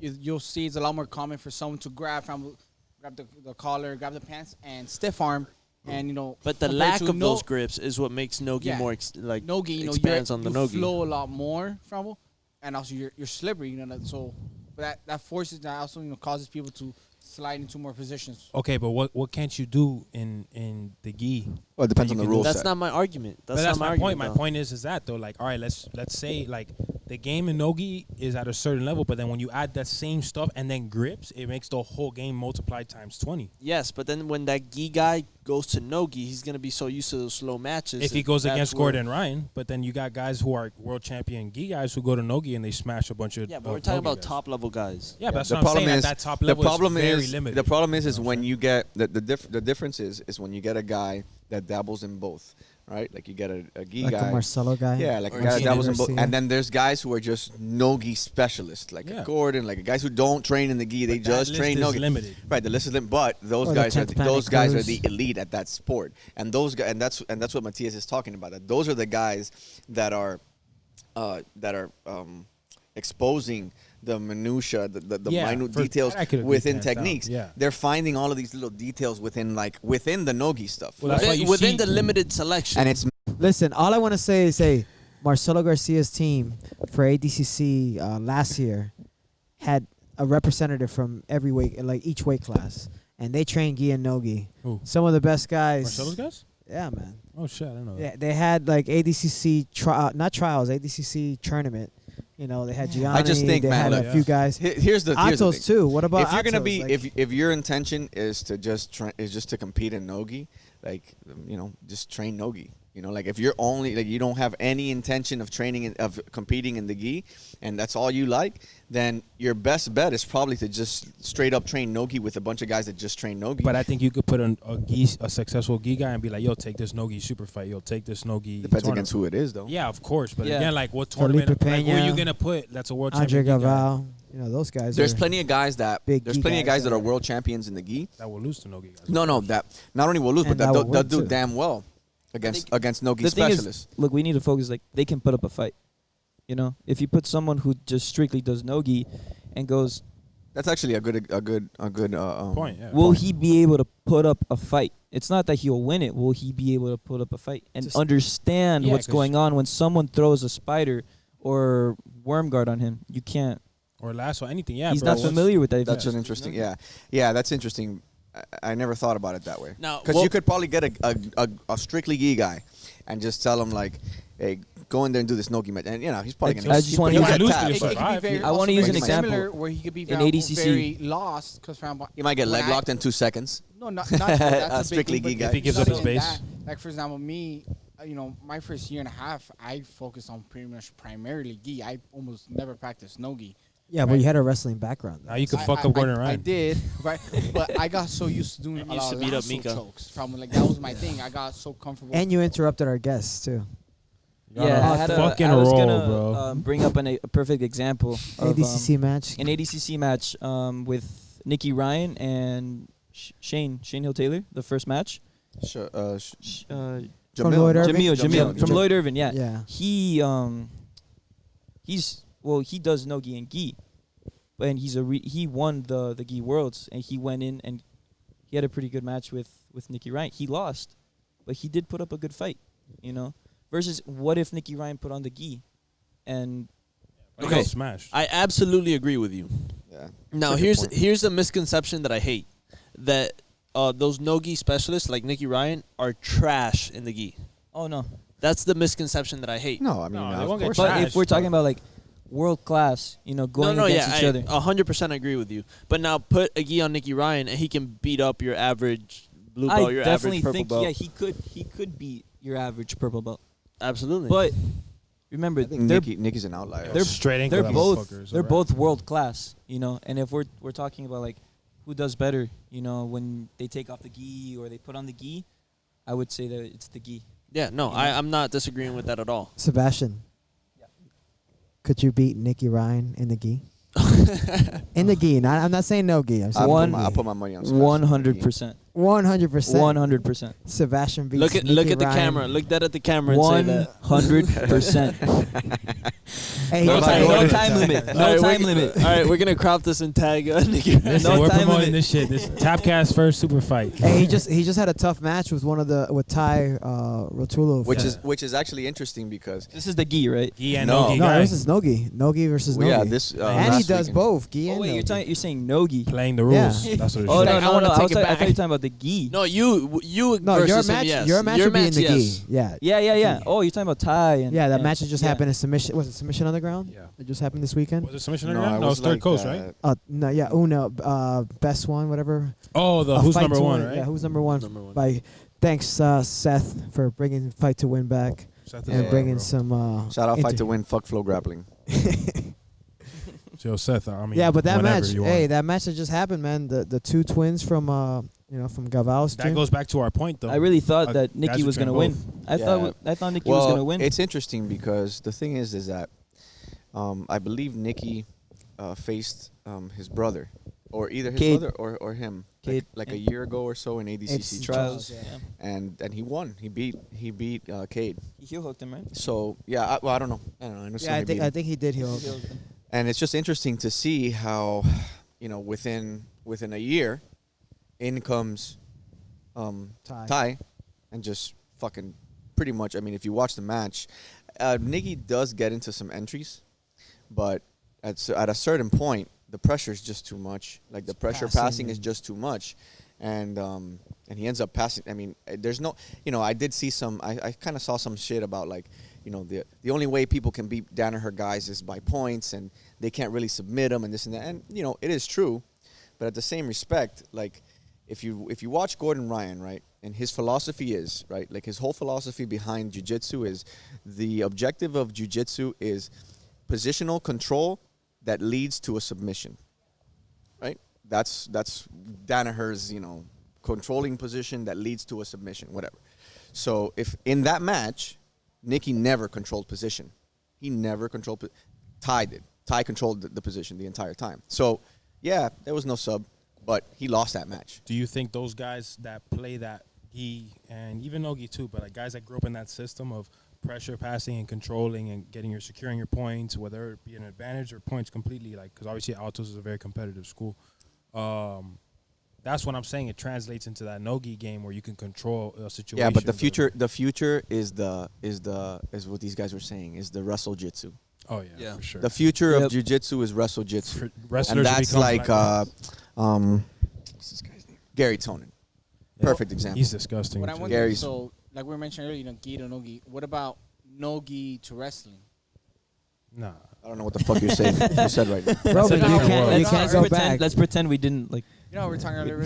you'll see it's a lot more common for someone to grab the collar, grab the pants, and stiff arm, and But the compared lack to of those grips is what makes nogi Yeah. more nogi, expands on the you nogi. flow a lot more from it, and also you're slippery, so that forces that also causes people to slide into more positions. Okay, but what can't you do in the gi? Well, it depends You on the can- rule That's set. not my argument. But That's not my point. argument. My though. point is that though, like, all right, let's say like the game in nogi is at a certain level, but then when you add that same stuff and then grips, it makes the whole game multiplied times 20. Yes, but then when that gi guy goes to nogi, he's gonna be so used to those slow matches. If he that goes that's against where- Gordon Ryan, but then you got guys who are world champion gi guys who go to nogi and they smash a bunch of Yeah, but we're talking nogi about guys. top level guys. Yeah, but that's the what I'm problem saying. is At that top the level problem is very is limited. the problem is You know what when I'm you get the difference is when you get a guy that dabbles in both, right? Like you get a gi like guy. a Marcelo guy. Yeah, like Or a guy that Gina dabbles in both, Garcia. and then there's guys who are just no-gi specialists, like Yeah. a Gordon, like guys who don't train in the gi, they But that just list train is no-gi. limited. Right, the list is limited, but those Or the guys are 10th Planet those guys are Cruise. the elite at that sport, and those guys, and that's what Matias is talking about. That those are the guys that are exposing the minutia, the Yeah, minute for details that I could agree within hands down, techniques. yeah. They're finding all of these little details within the nogi stuff, Well, that's why you Within see- the limited selection. and it's Listen, all I want to say is, Marcelo Garcia's team for ADCC last year had a representative from every weight, like each weight class, and they trained gi and nogi. Who? Some of the best guys. Marcelo's guys? Yeah, man. Oh shit, I don't know. Yeah, they had like ADCC not trials, ADCC tournament. They had Gianni. I just think, they man, had look, a few guys. here's the Atos thing. too. What about If you're gonna Atos? be Like, if your intention is to just to compete in nogi, like just train nogi. You know, like if you're only like you don't have any intention of training of competing in the gi, and that's all you like, then your best bet is probably to just straight up train Nogi with a bunch of guys that just train Nogi. But I think you could put a successful gi guy and be like, yo, take this Nogi super fight. Yo, take this Nogi. Depends tournament. against who it is, though. Yeah, of course. But Yeah. again, like what tournament? Felipe Like, who are you Peña, gonna put? That's a world Andre champion gi guy Gaval. You know, those guys. There's are plenty of guys that big there's gi plenty of guys guys that that are are- world champions in the gi. that will lose to Nogi guys. No, that not only will lose, And but that they'll will win, do too. damn well against Nogi The thing specialists. is, look, we need to focus. Like, they can put up a fight. You know, if you put someone who just strictly does Nogi and goes, That's actually a good Point. Yeah. will he be able to put up a fight? It's not that he'll win it. Will he be able to put up a fight and Just- understand Yeah, what's 'cause going on when someone throws a spider or worm guard on him? You can't. Or lasso, anything. Yeah, He's bro. not familiar with that. That's Yeah. an interesting. Yeah, that's interesting. I never thought about it that way. Now, Because what- you could probably get a strictly gi guy, and just tell him like, hey, go in there and do this Nogi match, and you know he's probably I gonna. just wanna he'll use- get lose tapped, to It, you, but it could be very I wanna also use very an example. similar where he could be In very, ADCC. very lost because he might get when leg locked in 2 seconds. No, not that's a Strictly big thing, gi but guy. If he gives not up his only base. that, like for example, me, you know, my first year and a half, I focused on pretty much primarily gi. I almost never practiced Nogi. Yeah, but you had a wrestling background. Now you could I- fuck I- up Gordon I Ryan. did, right? But I got so used to doing a used lot to of beat up lasso Mika. chokes from like that was my thing. I got so comfortable. And you interrupted our guests too. Y'all Yeah, on I had a a, fucking I was roll, gonna bro. bring up a perfect example of ADCC match. an ADCC match with Nicky Ryan and Shane Hill Taylor, the first match. From Jamil, Lloyd no? Irvin? Jamil from Jamil. Lloyd Irvin. Yeah, Yeah. he does Nogi and gi, and he won the gi worlds, and he went in and he had a pretty good match with Nicky Ryan. He lost, but he did put up a good fight, you know. Versus, what if Nicky Ryan put on the gi, and Okay. Smash. I absolutely agree with you. Yeah. Now That's a good point. here's a misconception that I hate, that those no-gi specialists like Nicky Ryan are trash in the gi. oh no. That's the misconception that I hate. No, I mean, No, they of won't get course. But trash, if we're talking but- about like world class, you know, going no, against yeah, each other. 100% agree with you. But now put a gi on Nicky Ryan and he can beat up your average blue belt, I your definitely average purple think belt. yeah, he could beat your average purple belt. Absolutely. But remember, I think they're Nicky's an outlier. they're- straight ankle. they're that both motherfucker is they're alright. both world class, you know. And if we're talking about like who does better, you know, when they take off the gi or they put on the gi, I would say that it's the gi. yeah, no, I'm not disagreeing with that at all. Sebastian. Could you beat Nicky Ryan in the gi? In the gi. I'm not saying no gi. I'm saying I'll put my money on Sebastian. 100%. 100%. 100%. Sebastian beats Look at Nicky at the Ryan. camera. Look that at the camera and say that. 100%. Hey, No he- time- hey, no he- time limit. All No right, time we're- limit. All right, we're gonna crop this and tag Nicky Ryan. Listen, No we're time promoting limit. this shit. This Tapcast first super fight. Hey, he just had a tough match with Ty Rotulov. Which is actually interesting because This is the gi, right? He and No. Nogi no, guy this is Nogi. Nogi versus well, Nogi. yeah, this and he last does weekend. both gi Oh and wait, Nogi. you're saying Nogi. playing the rules. Yeah. That's what it Oh is. no, I no, wanna no! I take was it I back. thought you were talking about the gi. No, you No, versus your him, match. yes. Your match would be in the yes. gi. Yeah. Yeah. Oh, you're talking about Ty and Yeah, that and- match that just yeah. happened in submission. Was it submission on the ground? Yeah. It just happened this weekend. Was it submission No, on the ground? it No, it was was third like, coast, right? No, yeah, Uno, best one, whatever. Oh, the A who's fight number to one, win. right? Yeah, who's number one? Number one. By thanks Seth for bringing Fight to Win back Seth is and alright, bringing bro. some. Shout out Fight inter- to Win, fuck Flow Grappling. Yo, Seth. I mean, Yeah, but that whenever match, you hey, want. that match that just happened, man. The two twins from from Gaval's That gym. goes back to our point, though. I really thought Uh, that Nicky guys was who gonna train win. both. I thought Nicky was gonna win. It's interesting because the thing is that I believe Nicky faced his brother, or either his Cade. brother or him, Cade. like a year ago or so in ADCC It's trials, trials. yeah. Yeah. and he won. He beat Cade. He heel hooked him, right? So yeah, I don't know. I know Yeah, I think he did heal. He heel hooked him. And it's just interesting to see how, within a year, in comes Ty, and just fucking pretty much. I mean, if you watch the match, Nicky does get into some entries, but at a certain point, the pressure is just too much. Like the pressure passing is just too much, and he ends up passing. I mean, there's no, I did see some. I kind of saw some shit about like, the only way people can beat Danaher guys is by points, and they can't really submit them and this and that. And it is true, but at the same respect, like if you watch Gordon Ryan, right, and his philosophy is, right, like his whole philosophy behind jiu-jitsu is the objective of jiu-jitsu is positional control that leads to a submission, right? That's Danaher's, controlling position that leads to a submission, whatever. So if in that match, Nicky never controlled position. He never controlled. Ty did. Ty controlled the position the entire time. So, yeah, there was no sub, but he lost that match. Do you think those guys that play that and even Nogi too, but like guys that grew up in that system of pressure passing and controlling and securing your points, whether it be an advantage or points completely, like because obviously Altos is a very competitive school. That's what I'm saying. It translates into that Nogi game where you can control a situation. Yeah, but the future is what these guys were saying is the wrestle jitsu. Oh yeah, for sure. The future of jiu-jitsu is wrestle jitsu, Wrestlers and that's like what's this guy's name? Gary Tonin. Perfect example. He's disgusting. What I wonder, so like we were mentioning earlier, gi to nogi. What about nogi to wrestling? Nah. I don't know what the fuck you're saying. You said right now. Bro, but you can't let's go pretend, back. let's pretend we didn't like. We're talking earlier,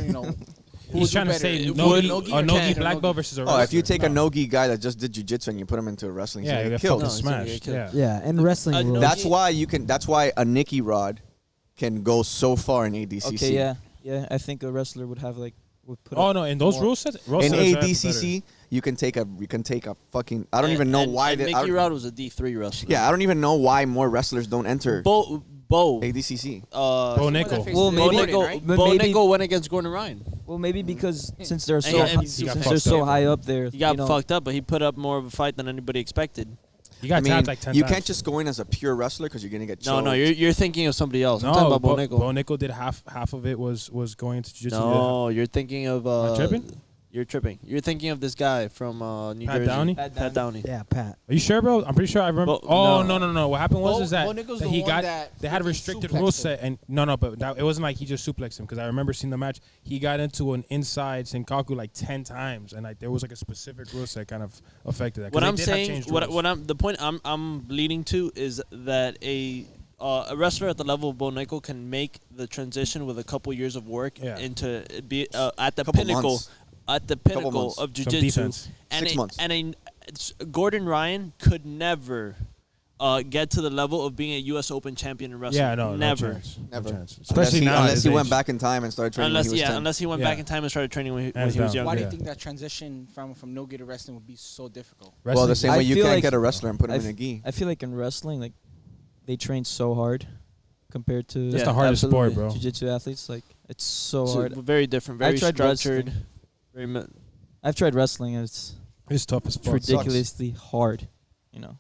He's trying to say Would Nogi or Nogi can? black belt versus a wrestler. Oh, if you take a nogi guy that just did jiu-jitsu and you put him into a wrestling, he's you gonna get get killed. fucking No, he's smashed. gonna get Yeah. Yeah, and wrestling rules. That's why a Nicky Rod can go so far in ADCC. Okay, yeah. I think a wrestler would have would put. Oh no, in those rule sets, In ADCC, you can take a fucking. I don't even know why. Nicky Rod was a D3 wrestler. Yeah, I don't even know why more wrestlers don't enter Bo ADCC. Bo Nickel. Well, maybe Bo Nickel went against Gordon Ryan. Well, maybe because since they're so And he got since fucked they're so up. high up there, He got fucked up, but he put up more of a fight than anybody expected. You got tapped like 10 you times. can't just go in as a pure wrestler because you're gonna get choked. No, you're thinking of somebody else. I'm talking about Bo Nickel. Bo Nickel did half of it was going to jiu-jitsu. No, you're thinking of. Am I tripping? You're tripping. You're thinking of this guy from New Pat Jersey. Downey? Pat Downey. Yeah, Pat. Are you sure, bro? I'm pretty sure I remember. Bo- No. What happened was Bo- is that, Bo Nickel's that the he one got that they had a freaking restricted suplexed rule him. set, and but it wasn't like he just suplexed him because I remember seeing the match. He got into an inside Senkaku like 10 times, and like there was like a specific rule set kind of affected that. 'Cause What they I'm did have saying, changed what rules. the point I'm leading to is that a wrestler at the level of Bo Nickel can make the transition with a couple years of work into be at the Couple pinnacle. months. At the pinnacle months. of Some jiu-jitsu, defense. and 6 months. Gordon Ryan could never get to the level of being a U.S. Open champion in wrestling. Yeah, no never. chance. Never. No chance. Especially now. Unless he went back in time and started training when he was 10. Unless he went Yeah. back in time and started training when he Hands was down. younger. Why do you Yeah. think that transition from nogi to wrestling would be so difficult? Well, the same I way you feel can't like- get a wrestler and put him I in a f- gi. I feel like in wrestling, like they train so hard compared to It's the hardest sport, absolutely, bro. jiu-jitsu athletes. Like it's so It's hard. very different, very tried structured. wrestling. Very mi- I've tried wrestling, and it's It's tough as fuck. ridiculously hard. You know,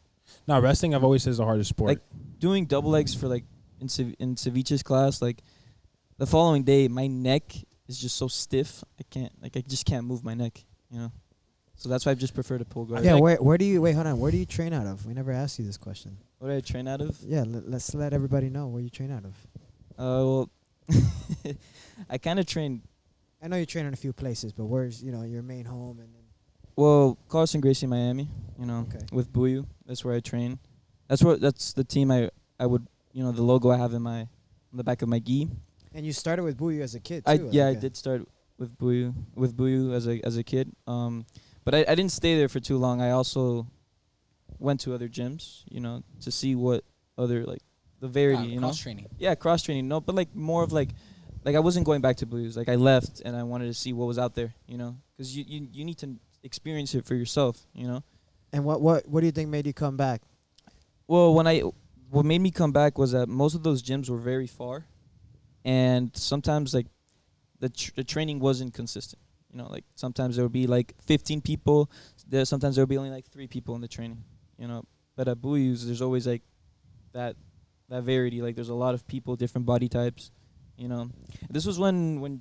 No, wrestling I've always said is the hardest sport. Like, doing double legs for like in Ceviche's class, like the following day, my neck is just so stiff. I just can't move my neck. You know, so that's why I just prefer to pull guard. Yeah, where do you train out of? We never asked you this question. What do I train out of? Yeah, let's let everybody know where you train out of. Well, I kind of train. I know you train in a few places, but where's your main home and then Well, Carlson Gracie, Miami. You know, Okay. with Buyu, that's where I train. That's the team I would the logo I have on the back of my gi. and you started with Buyu as a kid I too. I did start with Buyu as a kid. But I didn't stay there for too long. I also went to other gyms, to see what other the variety, Cross training. Yeah, cross training. No, but more of like I wasn't going back to Blues. Like I left and I wanted to see what was out there, because you need to experience it for yourself, And what do you think made you come back? Well, what made me come back was that most of those gyms were very far, and sometimes the training wasn't consistent. Sometimes there would be 15 people. Sometimes there would be only 3 people in the training. But at Buyu's, there's always that variety. There's a lot of people, different body types. This was when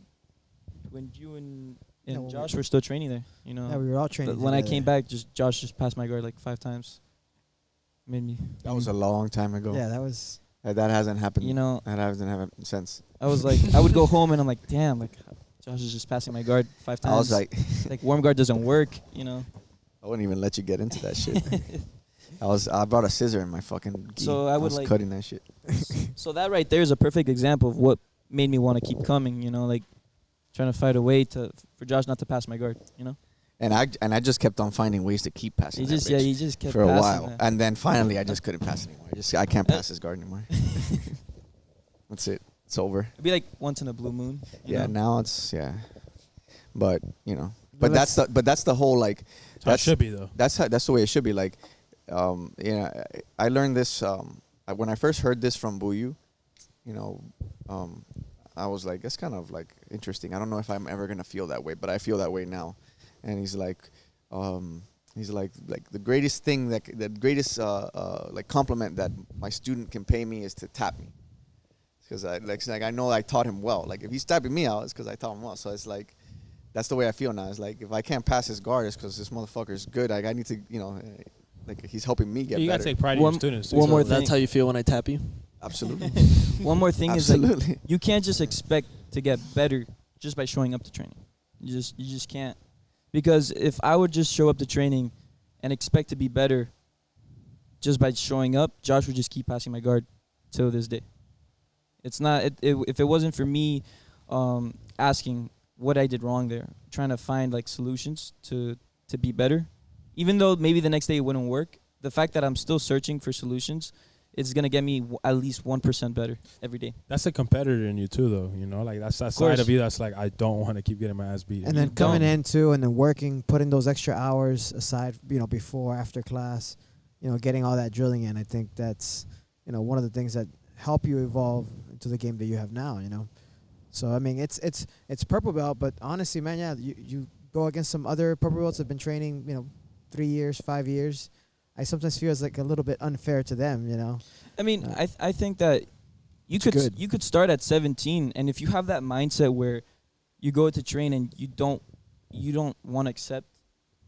you and when Josh were still training there. Yeah, we were all training. When I together. came back, Josh just passed my guard 5 times. Made me. That was a long time ago. Yeah, that was. That hasn't happened. You know, That hasn't happened since. I was I would go home and I'm damn, Josh is just passing my guard 5 times. I was like, warm guard doesn't work, I wouldn't even let you get into that shit. I brought a scissor in my fucking gi. So I would was cutting that shit. So that right there is a perfect example of what made me want to keep coming, trying to fight a way for Josh not to pass my guard. You know. And I just kept on finding ways to keep passing. He that just kept for a passing while, that. and then finally I just couldn't pass anymore. I can't pass his guard anymore. That's it. It's over. It'd be like once in a blue moon. you Yeah, know? now it's but that's the whole like That's how it should be though. that's the way it should be. Like, I learned this when I first heard this from Buyu. I was like, that's kind of like interesting. I don't know if I'm ever gonna feel that way, but I feel that way now. And he's like the greatest thing the greatest like compliment that my student can pay me is to tap me, because I know I taught him well. Like if he's tapping me out, it's because I taught him well. So it's like that's the way I feel now. It's like if I can't pass his guard, it's because this motherfucker is good. Like I need to, like he's helping me get You better. gotta take pride in your students. Too. one more That's thing. how you feel when I tap you. Absolutely. One more thing is like Absolutely. you can't just expect to get better just by showing up to training. You just can't. Because if I would just show up to training and expect to be better just by showing up, Josh would just keep passing my guard till this day. It's not if it wasn't for me asking what I did wrong there, trying to find like solutions to be better, even though maybe the next day it wouldn't work, the fact that I'm still searching for solutions, it's going to get me at least 1% better every day. That's a competitor in you too, though. Like that's that side of you that's like, I don't want to keep getting my ass beat. And then coming in too, and then working, putting those extra hours aside, before, after class, getting all that drilling in. I think that's, one of the things that help you evolve into the game that you have now. So I mean, it's purple belt, but honestly, man, yeah, you go against some other purple belts that have been training, 3 years, 5 years. I sometimes feel it's like a little bit unfair to them, I mean, I think that you could start at 17, and if you have that mindset where you go to train and you don't want to accept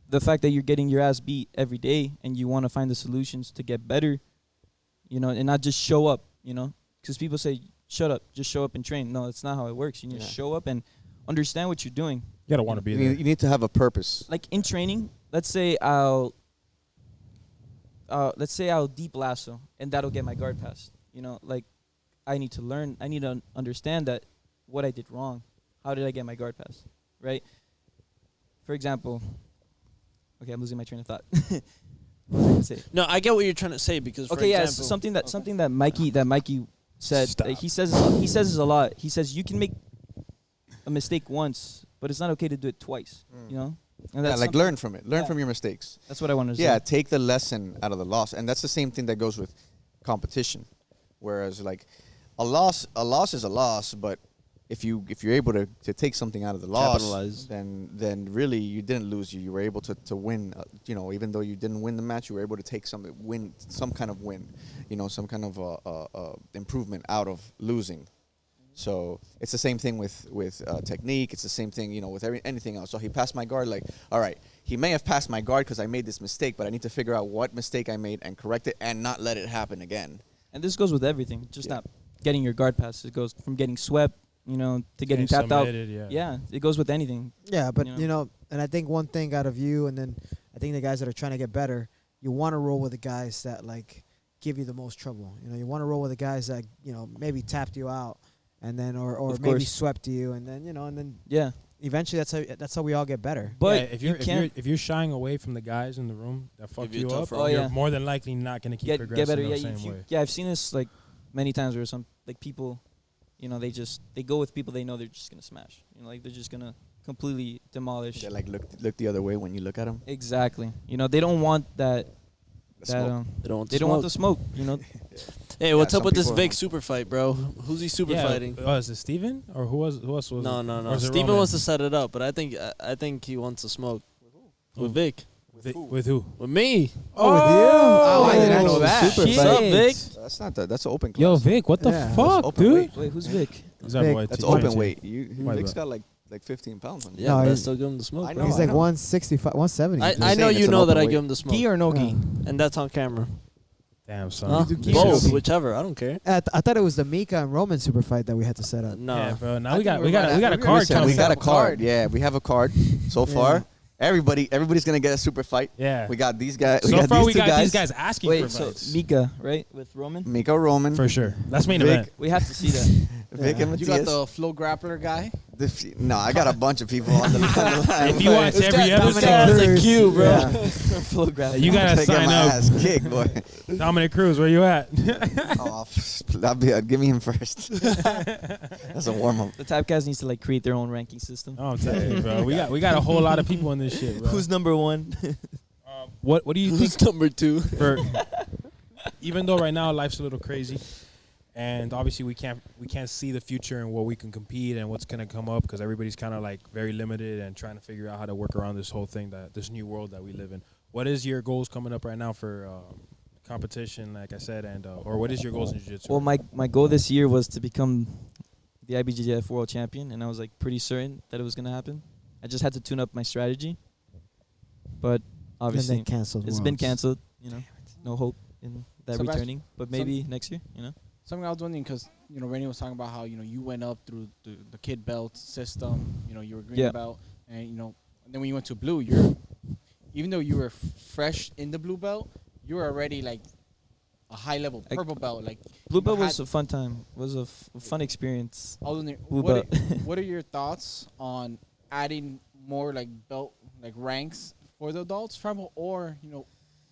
the fact that you're getting your ass beat every day, and you want to find the solutions to get better, and not just show up, because people say shut up, just show up and train. No, that's not how it works. You need to show up and understand what you're doing. You gotta want to be there. You need to have a purpose. Like in training, let's say I'll deep lasso, and that'll get my guard passed. Like I need to understand that what I did wrong. How did I get my guard passed? Right? For example, okay, I'm losing my train of thought. What was I gonna say? No, I get what you're trying to say because, for Okay, yeah, example, something that Mikey said. Stop. He says this a lot. He says you can make a mistake once, but it's not okay to do it twice. And that's something- learn from it. Learn from your mistakes. That's what I wanted to say. Yeah, take the lesson out of the loss, and that's the same thing that goes with competition. Whereas, like, a loss is a loss, but if you're able to take something out of the loss, Capitalize. then really you didn't lose. You were able to win. Even though you didn't win the match, you were able to take some kind of win. Some kind of improvement out of losing. So it's the same thing with technique. It's the same thing, with anything else. So he passed my guard. Like, all right, he may have passed my guard because I made this mistake, but I need to figure out what mistake I made and correct it and not let it happen again. And this goes with everything. Just not getting your guard passed. It goes from getting swept, to getting Getting tapped out. submitted, Yeah, it goes with anything. Yeah, but You know? and I think one thing out of you, and then I think the guys that are trying to get better, you want to roll with the guys that like give you the most trouble. You want to roll with the guys that maybe tapped you out, and then or Of maybe course. swept you, and then Yeah, eventually that's how we all get better. but yeah, you if you're shying away from the guys in the room that fucked you you tough up, road. you're yeah. more than likely not gonna keep get progressing better. the Yeah, same way. yeah, I've seen this like many times where some like people, they go with people they know they're just gonna smash. Like they're just gonna completely demolish. They like look the other way when you look at them. Exactly. They don't want that. The smoke. they don't want They don't want the smoke. Hey, what's Yeah, up with this some Vic people super fight, bro? Who's he super fighting? Is it Steven? Or who else was No, it? no, Or no. is it Steven Roman? wants to set it up, but I think he wants to smoke. With Vic. With who? With me. Oh, with you? Oh, I didn't know that. Super What's up, Vic? That's not that. That's an open class. Yo, Vic, what the Yeah. fuck, That's open dude? weight. Wait, who's Vic? He's our Vic. boy, That's T- open T- weight. My Vic's bad. got like 15 pounds on you. Yeah, No, but I he's- still give him the smoke, I bro. know, He's like 165, 170. I Just know saying you it's an know that open I weight. give him the smoke. Gi or no gi? And that's on camera. Damn, son. Huh? do gi. Both, whichever. I don't care. I thought it was the Mika and Roman super fight that we had to set up. No. Yeah, bro. Now I we think got we're we got right we got a at- card Listen, coming. we got a up. card. Yeah, we have a card. So far, everybody's gonna get a super fight. Yeah. We got these guys. So far, we these two got these guys asking Wait, for so fights. Mika, right, with Roman? Miko Roman, For sure. That's main Vic. event. We have to see that. Vic and You got Matias. the flow grappler guy. No, I got a bunch of people on the line. If you watch every episode, That's a cue, bro. Yeah. Full graphic. you gotta They get sign my up. ass kicked, boy. Dominic Cruz, where you at? Give me him first. That's a warm up. The Tapcast needs to like create their own ranking system. Oh, I'm telling you, bro. We got a whole lot of people in this shit, bro. Who's number one? What do you think Who's number 2? for? Even though right now life's a little crazy, and obviously we can't see the future and where we can compete and what's gonna come up because everybody's kind of like very limited and trying to figure out how to work around this whole thing this new world that we live in. What is your goals coming up right now for competition, like I said, and or what is your goals in jiu-jitsu? Well, my goal this year was to become the IBJJF world champion, and I was like pretty certain that it was gonna happen. I just had to tune up my strategy, but obviously And then canceled. it's been canceled. You know, no hope in that Sebastian, returning, but maybe next year. You know. Something I was wondering because Rennie was talking about how you went up through the kid belt system. You were green belt, and and then when you went to blue, even though you were fresh in the blue belt, you were already like a high level purple belt. Like Blue belt was a fun time. Was a fun experience. I was wondering, Blue what belt. what are your thoughts on adding more like belt like ranks for the adults, Frambo, or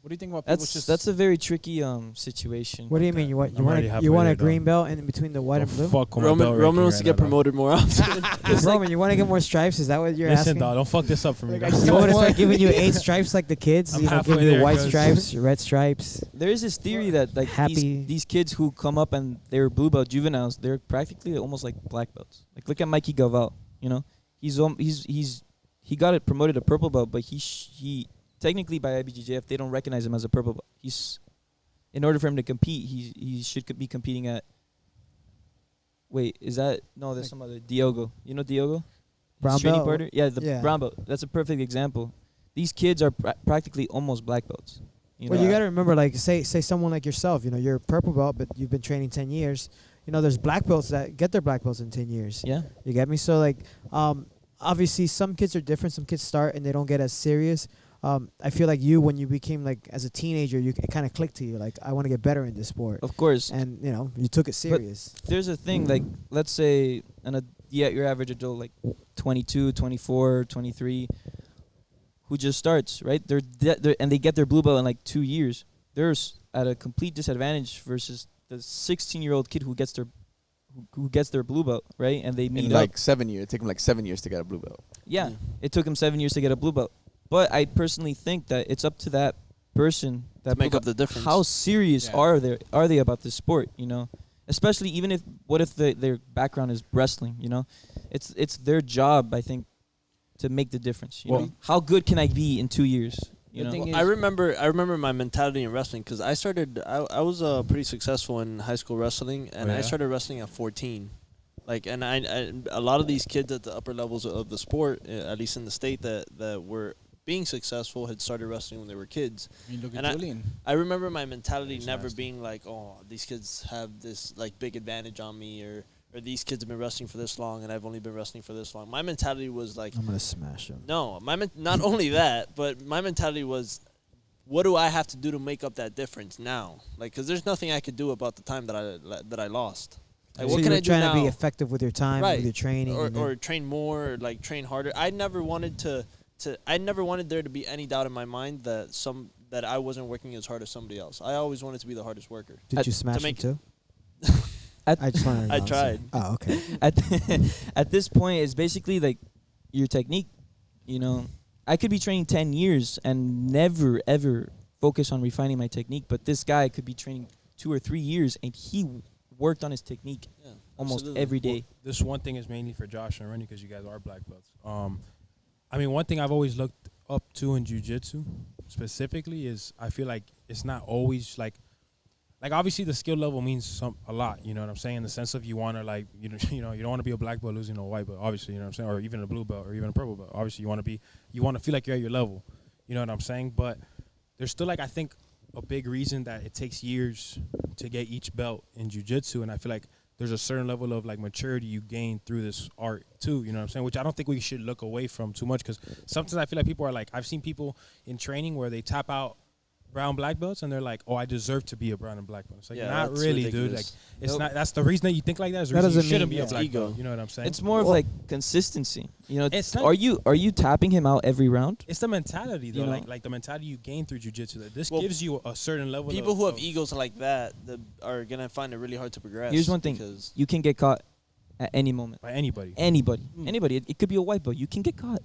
what do you think about people just? That's a very tricky situation. What do you mean? You want I'm already halfway you want a there, green dog. belt in between the white and blue? Fuck with my Roman belt Roman ranking wants to right get now, dog. promoted more often. Roman, you want to get more stripes? Is that what you're Listen, asking? dog, don't fuck this up for me. Like, I dog. just You want me to More. start giving you 8 stripes like the kids? I'm Give halfway you there, white cuz. stripes, red stripes. There is this theory that like Happy. these kids who come up and they're blue belt juveniles, they're practically almost like black belts. Like look at Mikey Galval. He got it promoted to purple belt, but he technically by IBJJF they don't recognize him as a purple belt. In order for him to compete, he should be competing at. Wait, is that no? There's some other Diogo. You know Diogo? Brown His training belt? partner? Yeah, the Yeah. brown belt. That's a perfect example. These kids are practically almost black belts. Well, you got to remember, like, say someone like yourself, you're a purple belt, but you've been training 10 years. There's black belts that get their black belts in 10 years. Yeah. You get me? So, like, obviously, some kids are different. Some kids start and they don't get as serious. I feel like when you became, like, as a teenager, it kind of clicked to you. Like, I want to get better in this sport. Of course. And, you took it serious. There's a thing, like, let's say your average adult, like 22, 24, 23, who just starts, right? And they get their blue belt in like 2 years. They're at a complete disadvantage versus the 16-year-old kid who gets their blue belt, right? And they meet In like 7 years. It took him like 7 years to get a blue belt. Yeah, it took him 7 years to get a blue belt. But I personally think that it's up to that person To make up the difference. How serious are they about this sport? Especially even if their background is wrestling. It's their job, I think, to make the difference. You know, how good can I be in 2 years? I remember my mentality in wrestling because I was pretty successful in high school wrestling, and I started wrestling at 14. Like, and I a lot of these kids at the upper levels of the sport, at least in the state that were being successful, had started wrestling when they were kids. I mean, look And at Julian. I remember my mentality never being like, oh, these kids have this like big advantage on me, or these kids have been wrestling for this long and I've only been wrestling for this long. My mentality was like, I'm going to smash him. no, not only that, but my mentality was, what do I have to do to make up that difference now? Like, because there's nothing I could do about the time that I lost. Like, So what you can were I do trying now? to be effective with your time, Right. with your training. or train more, or like train harder. I never wanted I never wanted there to be any doubt in my mind that I wasn't working as hard as somebody else. I always wanted to be the hardest worker. Did you smash him make- too? I just wanted to know. I tried. Oh, okay. At this point, it's basically like your technique. I could be training 10 years and never ever focus on refining my technique, but this guy could be training 2 or 3 years and he worked on his technique Yeah, almost absolutely. every day. This one thing is mainly for Josh and Rennie because you guys are black belts. I mean, one thing I've always looked up to in jiu-jitsu specifically is I feel like it's not always like obviously the skill level means a lot, you know what I'm saying, in the sense of you want to like, you don't want to be a black belt losing to a white belt, obviously, you know what I'm saying, or even a blue belt or even a purple belt. Obviously, you want to feel like you're at your level, you know what I'm saying, but there's still like I think a big reason that it takes years to get each belt in jiu-jitsu, and I feel like there's a certain level of like maturity you gain through this art too, you know what I'm saying, which I don't think we should look away from too much because sometimes I feel like people are like, I've seen people in training where they tap out brown black belts and they're like, oh, I deserve to be a brown and black belt. It's like, Yeah, not that's really, dude. ridiculous. Like, it's Nope. not. That's the reason that you think like that. Is the That reason you doesn't shouldn't mean- be a yeah. black Ego. belt. You know what I'm saying? It's more of like consistency. You know, It's not- are you tapping him out every round? It's the mentality, though. You know? Like the mentality you gain through jiu-jitsu. That this Well, gives you a certain level. People who have of egos like that are gonna find it really hard to progress. Here's one thing: because you can get caught at any moment. by anybody. Anybody, Mm. anybody. It could be a white belt. You can get caught.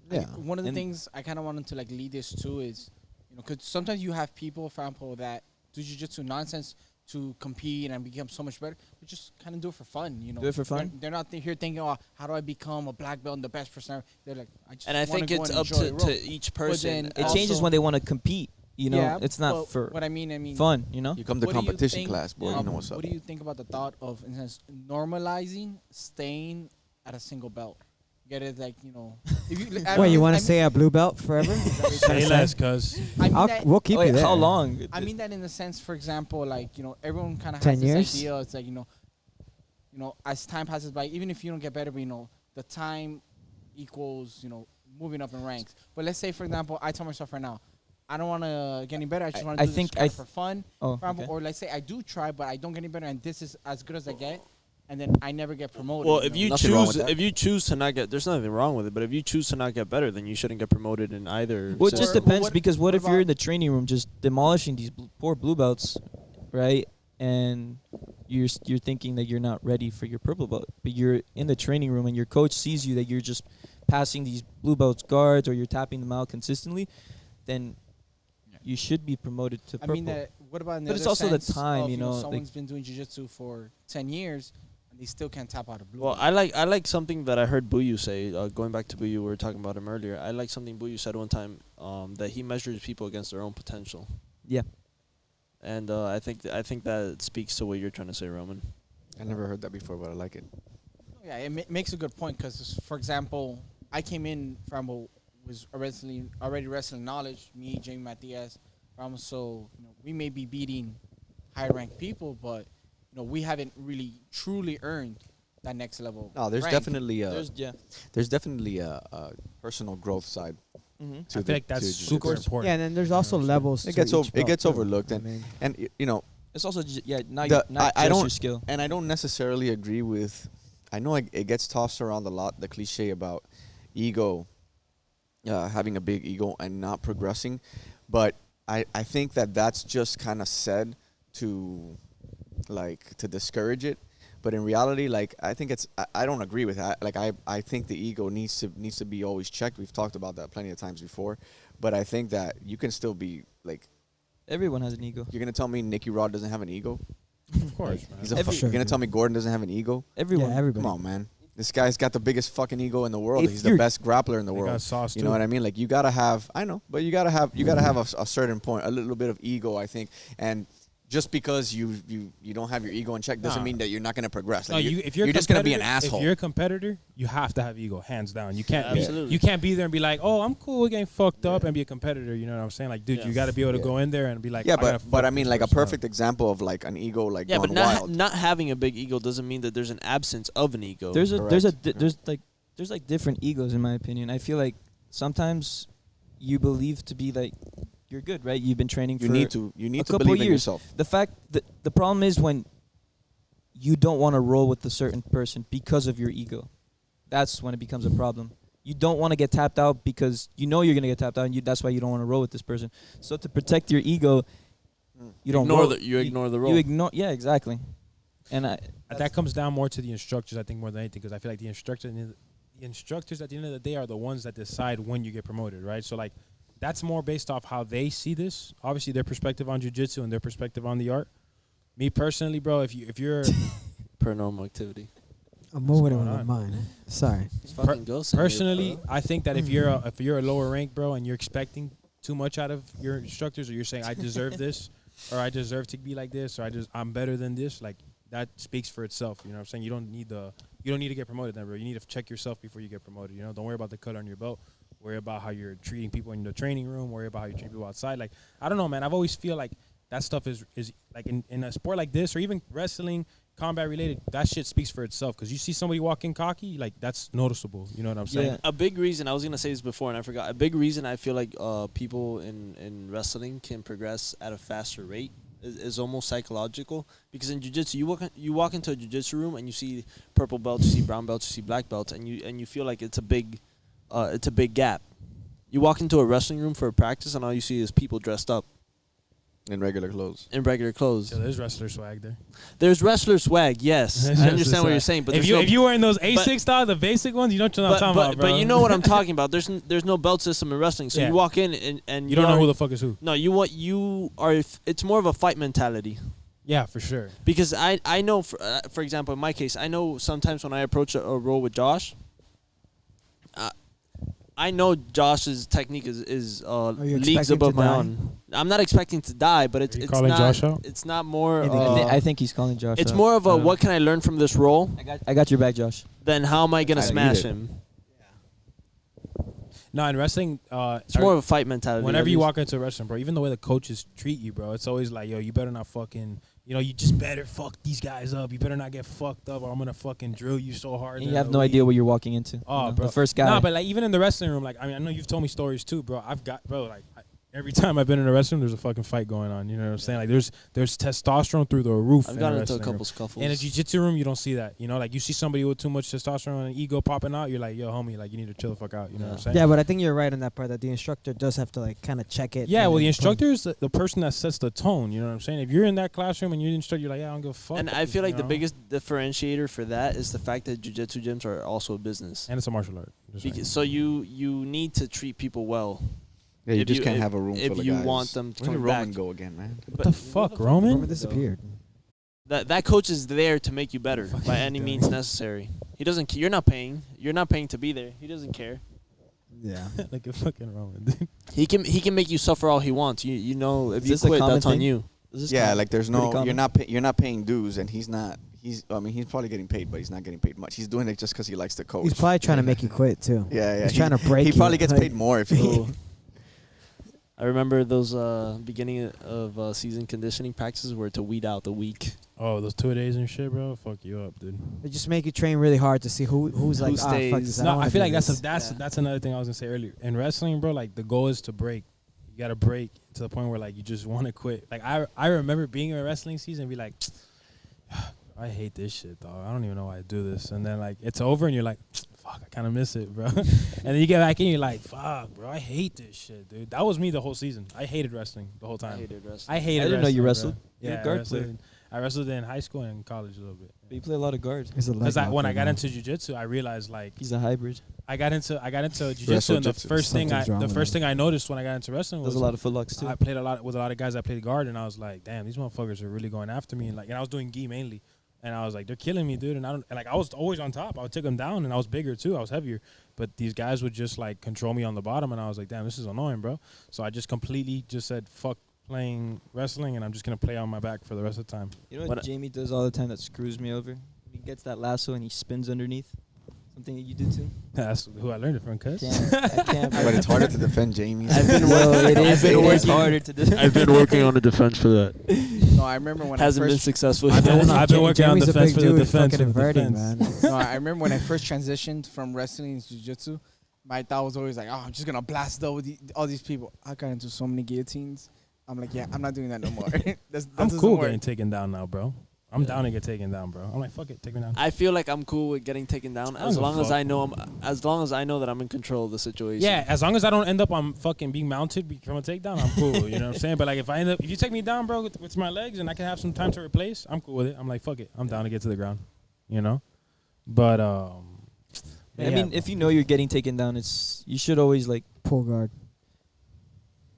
Yeah. One of the And- things I kind of wanted to like lead this to is, because sometimes you have people, for example, that do jiu-jitsu nonsense to compete and become so much better, but just kind of do it for fun. You know, Do it for fun? They're not here thinking, oh, how do I become a black belt and the best person ever? They're like, I just and I wanna think go it's and up enjoy to, roll. to each person. then It changes Also- when they want to compete. You know, Yeah, it's not but for what I mean, fun. You know, You come to what do you competition think- class, boy. You know what's up. What do you think about the thought of, in a sense, normalizing staying at a single belt? Get it, like, you know. If you, I Wait, mean- you want I to stay at blue belt forever? Say less, cuz. I mean that, We'll keep you Wait, there. how long? I mean that in the sense, for example, like, you know, everyone kind of 10 has this years? idea. It's like, you know, as time passes by, even if you don't get better, but, you know, the time equals, you know, moving up in ranks. But let's say, for example, I tell myself right now, I don't want to get any better. I just want to I do think this kinda for fun. Oh, For example, okay. or let's say I do try, but I don't get any better, and this is as good as I get, and then I never get promoted. well, if you Nothing wrong with choose, that. if you choose to not get, there's nothing wrong with it. But if you choose to not get better, then you shouldn't get promoted in either. Well, it just system. depends what- because what what if you're about- in the training room just demolishing these poor blue belts, right? And you're thinking that you're not ready for your purple belt, but you're in the training room and your coach sees you that you're just passing these blue belts guards or you're tapping them out consistently, then you should be promoted to I purple. mean, what about in the But it's other also the sense time, of, you know, someone's like- been doing jiu-jitsu for 10 years, and they still can't tap out a blue Well, belt. I like something that I heard Buyu say. Going back to Buyu, we were talking about him earlier. I like something Buyu said one time, that he measures people against their own potential. yeah. And I think that speaks to what you're trying to say, Roman. I never heard that before, but I like it. Yeah, it makes a good point because, for example, I came in from was already wrestling knowledge. Me, Jamie Matias, so you know, we may be beating higher ranked people, but you know, we haven't really truly earned that next level. No, there's rank. definitely There's a personal growth side mm-hmm. to I feel like to that's jiu-jitsu. super important. Yeah, and then there's also Yeah, levels. It to gets each it belt, gets too. overlooked, I and mean, and you know, It's also now The- not I just don't- your skill. and I don't necessarily agree with. I know it gets tossed around a lot, the cliche about ego, having a big ego and not progressing, but I think that's just kind of said to, like, to discourage it. But in reality, like, I think I don't agree with that. Like, I think the ego needs to be always checked. We've talked about that plenty of times before, but I think that you can still be like. Everyone has an ego. You're gonna tell me Nicky Rod doesn't have an ego? Of course, man. He's a Every- you're gonna tell me Gordon doesn't have an ego? Everyone. yeah, everybody. Come on, man. This guy's got the biggest fucking ego in the world. If He's the you're- best grappler in the They world. got sauce You too. know what I mean? Like, you gotta have. I know, but you gotta have a certain point, a little bit of ego, I think. And just because you don't have your ego in check doesn't Nah. mean that you're not gonna progress. No, Like, if you're just gonna be an competitor- asshole. If you're a competitor, you have to have ego, hands down. You can't Absolutely. be, you can't be there and be like, oh, I'm cool with getting fucked up and be a competitor. You know what I'm saying? Like, dude, Yeah. you got to be able to Yeah. go in there and be like, yeah, I gotta but fuck I mean, this like, a person up. perfect example of like an ego, like, Yeah, gone but wild. not having a big ego doesn't mean that there's an absence of an ego. There's Correct. there's different egos in my opinion. I feel like sometimes you believe to be like you're good, right? You've been training you for need to couple believe in years. yourself. The fact that the problem is when you don't want to roll with a certain person because of your ego. That's when it becomes a problem. You don't want to get tapped out because you know you're going to get tapped out, and that's why you don't want to roll with this person. So to protect your ego, you don't ignore roll. you ignore the role. You ignore. Yeah, exactly. And That comes down more to the instructors, I think, more than anything, because I feel like the instructors at the end of the day are the ones that decide when you get promoted, right? So, like, that's more based off how they see this. Obviously, their perspective on jiu-jitsu and their perspective on the art. Me personally, bro, if you're paranormal activity. I'm moving it going with my on? mind. Sorry. It's fucking ghosts in here, personally, bro. I think that if you're a lower rank, bro, and you're expecting too much out of your instructors, or you're saying I deserve this, or I deserve to be like this, or I'm better than this, like, that speaks for itself. You know what I'm saying? You don't need to get promoted then, bro. You need to check yourself before you get promoted. You know, don't worry about the color on your belt. Worry about how you're treating people in the training room. Worry about how you treat people outside. Like, I don't know, man. I've always feel like that stuff is like in a sport like this, or even wrestling, combat related, that shit speaks for itself. Because you see somebody walking cocky, like that's noticeable. You know what I'm saying? Yeah. A big reason, I was going to say this before and I forgot, a big reason I feel like people in wrestling can progress at a faster rate is almost psychological. Because in jiu-jitsu, you walk into a jiu-jitsu room and you see purple belts, you see brown belts, you see black belts, and you feel like it's a big gap. You walk into a wrestling room for a practice and all you see is people dressed up. In regular clothes. In regular clothes. So there's wrestler swag there. There's wrestler swag, yes. I understand what you're saying, but if you wearing those A6 style, the basic ones, you know what I'm talking about, bro. But you know what I'm talking about. There's no belt system in wrestling, so you walk in and you don't know who the fuck is who. No, it's more of a fight mentality. Yeah, for sure. Because I know for example in my case, I know sometimes when I approach a role with Josh, I know Josh's technique is leagues above my own. I'm not expecting to die, but it's not. Josh out? It's not more. I think he's calling Josh. It's more of a what can I learn from this role? I got your back, Josh. Then how am I gonna smash him? No, in wrestling, it's more of a fight mentality. Whenever you walk into a wrestling, bro, even the way the coaches treat you, bro, it's always like, yo, you better not fucking, you just better fuck these guys up. You better not get fucked up, or I'm gonna fucking drill you so hard. And you have no idea what you're walking into. Oh, bro, the first guy. Nah, but like even in the wrestling room, like I know you've told me stories too, bro. Every time I've been in a wrestling room, there's a fucking fight going on. You know what I'm saying? Like there's testosterone through the roof. I've gotten into a couple scuffles. In a jiu-jitsu room, you don't see that. Like you see somebody with too much testosterone and ego popping out, you're like, yo, homie, like you need to chill the fuck out. You know what I'm saying? Yeah, but I think you're right on that part that the instructor does have to like kind of check it. Yeah, well, the instructor is the person that sets the tone. You know what I'm saying? If you're in that classroom and you're the instructor, you're like, yeah, I don't give a fuck. And I feel like the biggest differentiator for that is the fact that jiu-jitsu gyms are also a business. And it's a martial art. So you need to treat people well. Yeah, you just can't have a room full of guys. If you want them to Where come did Roman back. go again, man? What the fuck, Roman? Roman disappeared. That coach is there to make you better by any means necessary. He doesn't. You're not paying. You're not paying to be there. He doesn't care. Yeah, like a fucking Roman, dude. He can make you suffer all he wants. You know if Is you this a quit, common that's on thing? you. Yeah, like there's no. common? You're not paying dues, and he's not. He's probably getting paid, but he's not getting paid much. He's doing it just because he likes the coach. he's probably trying to make you quit too. Yeah. He's trying to break He you. probably gets Like- paid more if he. I remember those beginning of season conditioning practices were to weed out the weak. Oh, those 2 days and shit, bro. Fuck you up, dude. They just make you train really hard to see who's like, fuck stays. this. No, don't wanna I feel do like this. that's another thing I was gonna say earlier. In wrestling, bro, like the goal is to break. You gotta break to the point where like you just want to quit. Like I remember being in a wrestling season and be like, I hate this shit, dog. I don't even know why I do this. And then like it's over and you're like, fuck, I kind of miss it, bro. And then you get back in, you're like, fuck, bro, I hate this shit, dude. That was me the whole season. I hated wrestling the whole time. I hated wrestling. I hated. I didn't know you wrestling, wrestled. bro. You're Yeah, a guard player. I wrestled in high school and in college a little bit. But you play a lot of guard. It's a leg Because lock when I right got now. into jiu-jitsu, I realized like He's a hybrid. I got into jiu-jitsu, and the Wrestle-jitsu. Something's wrong thing I noticed when I got into wrestling Does was a lot of footlocks too. I played a lot with a lot of guys that played guard, and I was like, damn, these motherfuckers are really going after me. And I was doing gi mainly, and I was like, they're killing me, dude. And I was always on top. I would take them down, and I was bigger too. I was heavier, but these guys would just like control me on the bottom, and I was like, damn, this is annoying, bro. So I just completely just said, fuck playing wrestling, and I'm just gonna play on my back for the rest of the time. You know what Jamie does all the time that screws me over? He gets that lasso and he spins underneath. Something that you do too. That's who I learned it from, cuz. I can't. But it's harder to defend Jamie. I've been it is harder to do. I've been working on a defense for that. No, I remember when Hasn't I been first. successful. I've been working on Jamie's a defense big for the dude, defense. fucking for the inverting, defense. man. No, I remember when I first transitioned from wrestling to jiu-jitsu, my thought was always like, oh, I'm just gonna blast all these people. I got into so many guillotines. I'm like, yeah, I'm not doing that no more. I'm cool getting taken down now, bro. I'm down to get taken down, bro. I'm like, fuck it, take me down. I feel like I'm cool with getting taken down I don't as give a long as fuck. I know that I'm in control of the situation. Yeah, as long as I don't end up on fucking being mounted from a takedown, I'm cool. You know what I'm saying? But like if you take me down, bro, with my legs and I can have some time to replace, I'm cool with it. I'm like, fuck it, I'm down to get to the ground. You know? But I mean, if you know you're getting taken down, you should always like. Pull guard.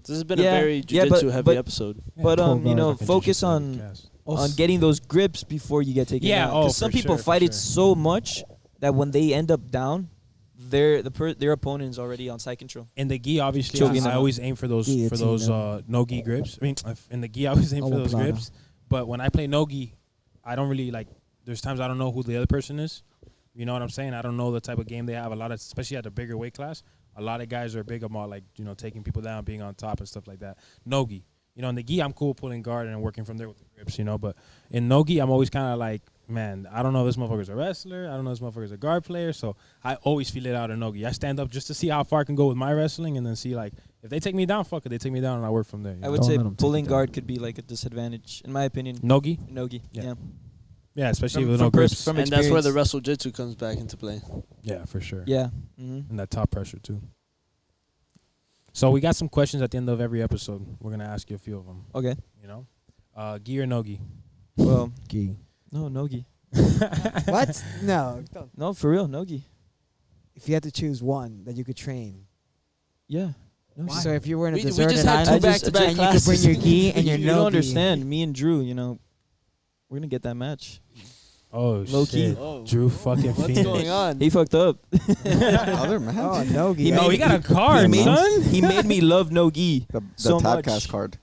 This has been Yeah, a very yeah, jiu-jitsu heavy but- episode. But, pull you guard. know, Fucking focus jiu-jitsu on cast. on getting those grips before you get taken Yeah, down. oh, Because some for people sure, fight for it sure. so much that when they end up down, their opponent is already on side control. In the gi, obviously, Choking I them always aim for those Guillotine no-gi grips. I mean, in the gi, I always aim for those Omoplata. grips. But when I play no-gi, I don't really like. There's times I don't know who the other person is. You know what I'm saying? I don't know the type of game they have. Especially at the bigger weight class, a lot of guys are big about like taking people down, being on top and stuff like that. No-gi, in the gi, I'm cool pulling guard and working from there with the grips. But in no-gi, I'm always kind of like man, I don't know if this motherfucker's a wrestler. I don't know if this motherfucker's a guard player. So I always feel it out of Nogi. I stand up just to see how far I can go with my wrestling, and then see like if they take me down, fuck it, they take me down, and I work from there. I would Don't say let 'em take pulling you guard could be like a disadvantage, in my opinion. Nogi. Nogi. Yeah. Yeah. Especially From- with from no pers- grips. from And that's where the experience. wrestle jitsu comes back into play. Yeah, for sure. Yeah. Mm-hmm. And that top pressure too. So we got some questions at the end of every episode. We're gonna ask you a few of them. Okay. You know, gi or Nogi? Well, Gi. no, Nogi. What? No. Don't. No, for real, Nogi. If you had to choose one that you could train. Yeah. Nogi. So if you were in a We just deserted had two island back-to-back and you could bring your gi and your you no don't gi. understand. Me and Drew, we're gonna get that match. Oh Low key. shit! Oh. Drew fucking What's Phoenix. going on? He fucked up. Other man. Oh, no gi. He Yo, made we me- got a card, he son. He made me love Nogi. The so much. Tapcast card.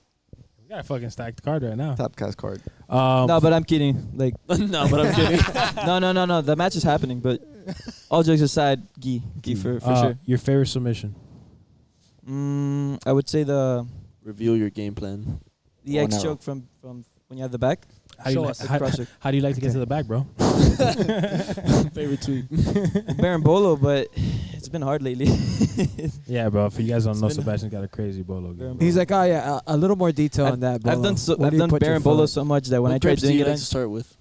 We got a fucking stacked card right now. Tapcast card. No, but I'm kidding. Like, No, but I'm kidding. no. The match is happening, but all jokes aside, Gi for sure. Your favorite submission? I would say the Reveal your game plan. Oh, X no. choke from when you have the back. How do you, Show li- us the how, cross choke. how do you like to get to the back, bro? Favorite tweet. Baron Bolo, but it's been hard lately. Yeah, bro. If you guys don't know, It's been- Sebastian's got a crazy bolo game. He's like, oh yeah, a little more detail on that. I've Bolo. done Where I've do you done put your Baron Bolo foot? so much that when What I tried grips do doing you it, like to start with?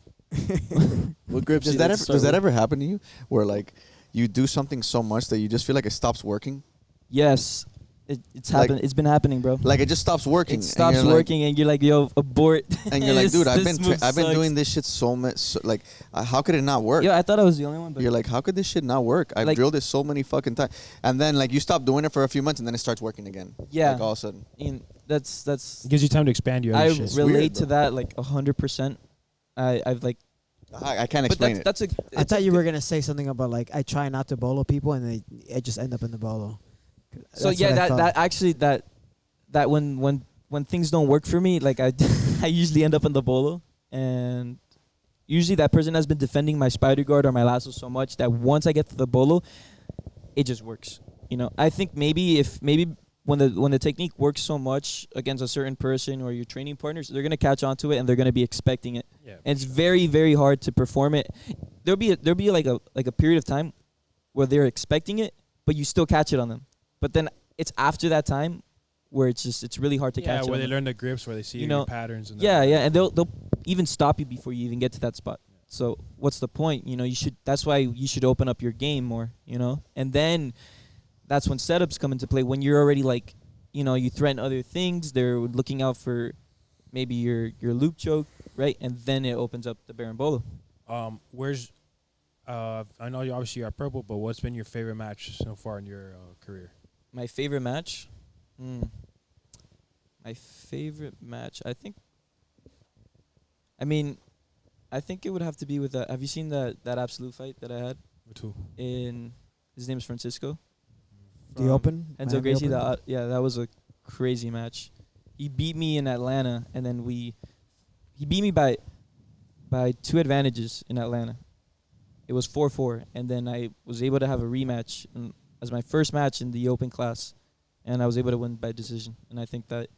What grips Does do you that like ever to start does that with? ever happen to you where like you do something so much that you just feel like it stops working? yes, it's Like- happened. It's been happening, bro. Like it just stops working. It stops and you're working, and you're like, yo, abort. Like, and you're like, dude, I've This been move I've been sucks. doing this shit so much. Like, how could it not work? Yo, I thought I was the only one, but You're like, how could this shit not work? I've Like- drilled it so many fucking times, and then like you stop doing it for a few months, and then it starts working again. yeah, Like all of a sudden. that's It gives you time to expand your I other shit. relate weird, to bro. that like 100%. I've like, I can't but explain it. that's a. I it's a thought you good- were gonna say something about like I try not to bolo people and I just end up in the bolo. So That's yeah, what I thought. that actually that when things don't work for me, like I I usually end up in the bolo, and usually that person has been defending my spider guard or my lasso so much that once I get to the bolo, it just works. I think maybe when the technique works so much against a certain person or your training partners, they're gonna catch on to it and they're gonna be expecting it. Yeah. And it's very, very hard to perform it. There'll be like a period of time where they're expecting it, but you still catch it on them. But then it's after that time where it's really hard to Yeah, catch it where on they them. learn the grips, where they see You your know, patterns. And Yeah, and they'll even stop you before you even get to that spot. So what's the point? You should. That's why you should open up your game more. And then that's when setups come into play. When you're already like, you threaten other things. They're looking out for maybe your loop choke, right? And then it opens up the Baron Bolo. Where's I know you obviously are purple, but what's been your favorite match so far in your career? My favorite match. My favorite match. I think it would have to be with that. Have you seen that absolute fight that I had With who? his name is Francisco? The From Open? Enzo Miami Gracie. Open? That was a crazy match. He beat me in Atlanta, and then he beat me by 2 advantages in Atlanta. It was 4-4, and then I was able to have a rematch as my first match in the Open class, and I was able to win by decision. And I think that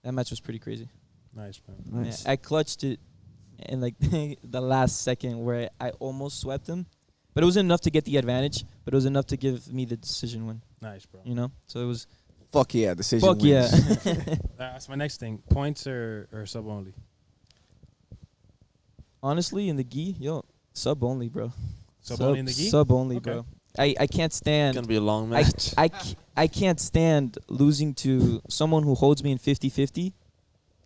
match was pretty crazy. Nice, man. Nice. Yeah, I clutched it in like the last second where I almost swept him, but it wasn't enough to get the advantage. But it was enough to give me the decision win. Nice, bro. So it was Fuck yeah, decision fuck yeah. wins. That's my next thing. Points or sub only? Honestly, in the gi, sub only, bro. Sub only in the gi? Sub only, Okay. bro. I can't It's stand. gonna be a long match. I can't stand losing to someone who holds me in 50-50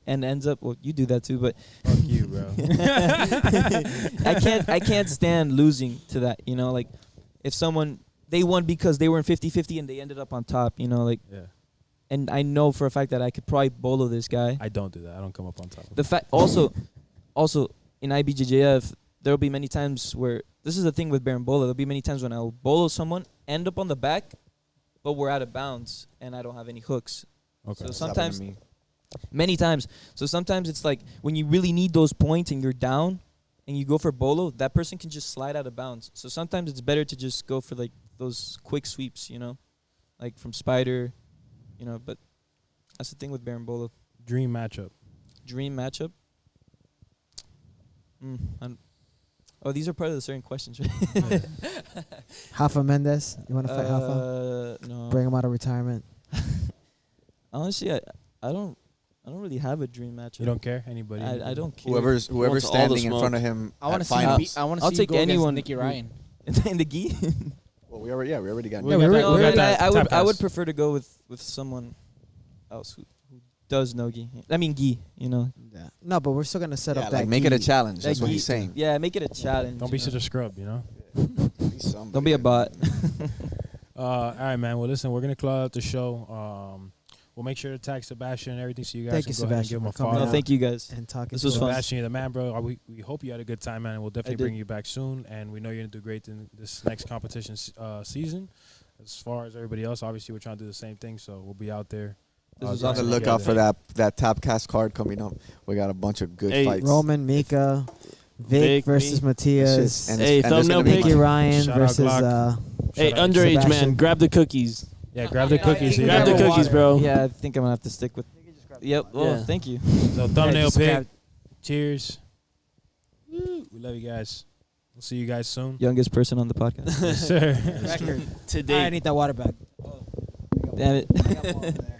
and ends up. Well, you do that too, but Fuck you, bro. I can't stand losing to that. Like if someone they won because they were in 50-50 and they ended up on top. Like, Yeah. and I know for a fact that I could probably bolo this guy. I don't do that. I don't come up on top. The fact also in IBJJF there'll be many times where this is the thing with Baron Bolo. There'll be many times when I'll bolo someone, end up on the back, but we're out of bounds and I don't have any hooks. Okay. So That's happened sometimes, to me. many times. So sometimes it's like when you really need those points and you're down and you go for bolo, that person can just slide out of bounds. So sometimes it's better to just go for like those quick sweeps, like from Spider, but that's the thing with Baron Bolo. Dream matchup. Dream matchup. Oh, these are part of the certain questions, right? Rafa Mendes. You want to fight Rafa? No. Bring him out of retirement. Honestly, I don't really have a dream match. You don't care? Anybody? I don't care. Whoever's wants all the standing in smoke. front of him I want at to see. finals. I want to I'll see take you go against anyone Nicky who- Ryan. in the gi. Well, we already got. We Yeah, got we that- were- we got we're- that I would Tapcast. prefer to go with someone else who does Nogi. I mean gi. You know. Yeah. No, but we're still gonna set up that. like make it a gi. challenge. That's what gi- he's saying. Yeah, make it a challenge. Don't be you such know? a scrub, you know. Don't be a bot. All right, man. Well, listen, we're gonna close out the show. We'll make sure to tag Sebastian and everything, so you guys Thank can you, go ahead and give Sebastian, him a for coming follow. No, thank you guys. And talking. This to was us. fun. Sebastian, you're the man, bro. We hope you had a good time, man. And we'll definitely did. bring you back soon. And we know you're gonna do great in this next competition season. As far as everybody else, obviously we're trying to do the same thing, so we'll be out there. This was On the awesome. lookout for that Tapcast card coming up. We got a bunch of good Hey, fights. Roman, Mika, Vic Vic, versus me. Matias. And Hey, and there's thumbnail gonna be pic. Nicky money. Ryan Shout out versus Glock. Hey, Shout out underage Sebastian. man, grab the cookies. Yeah, grab the cookies. yeah, Grab the yeah. cookies, bro. Yeah, I think I'm gonna have to stick with. Yep. Well, Yeah. thank you. So thumbnail just pic. grab- Cheers. We love you guys. We'll see you guys soon. Youngest person on the podcast. Yes, sir. Record. Today. I need that water bag. Damn it. I got one there.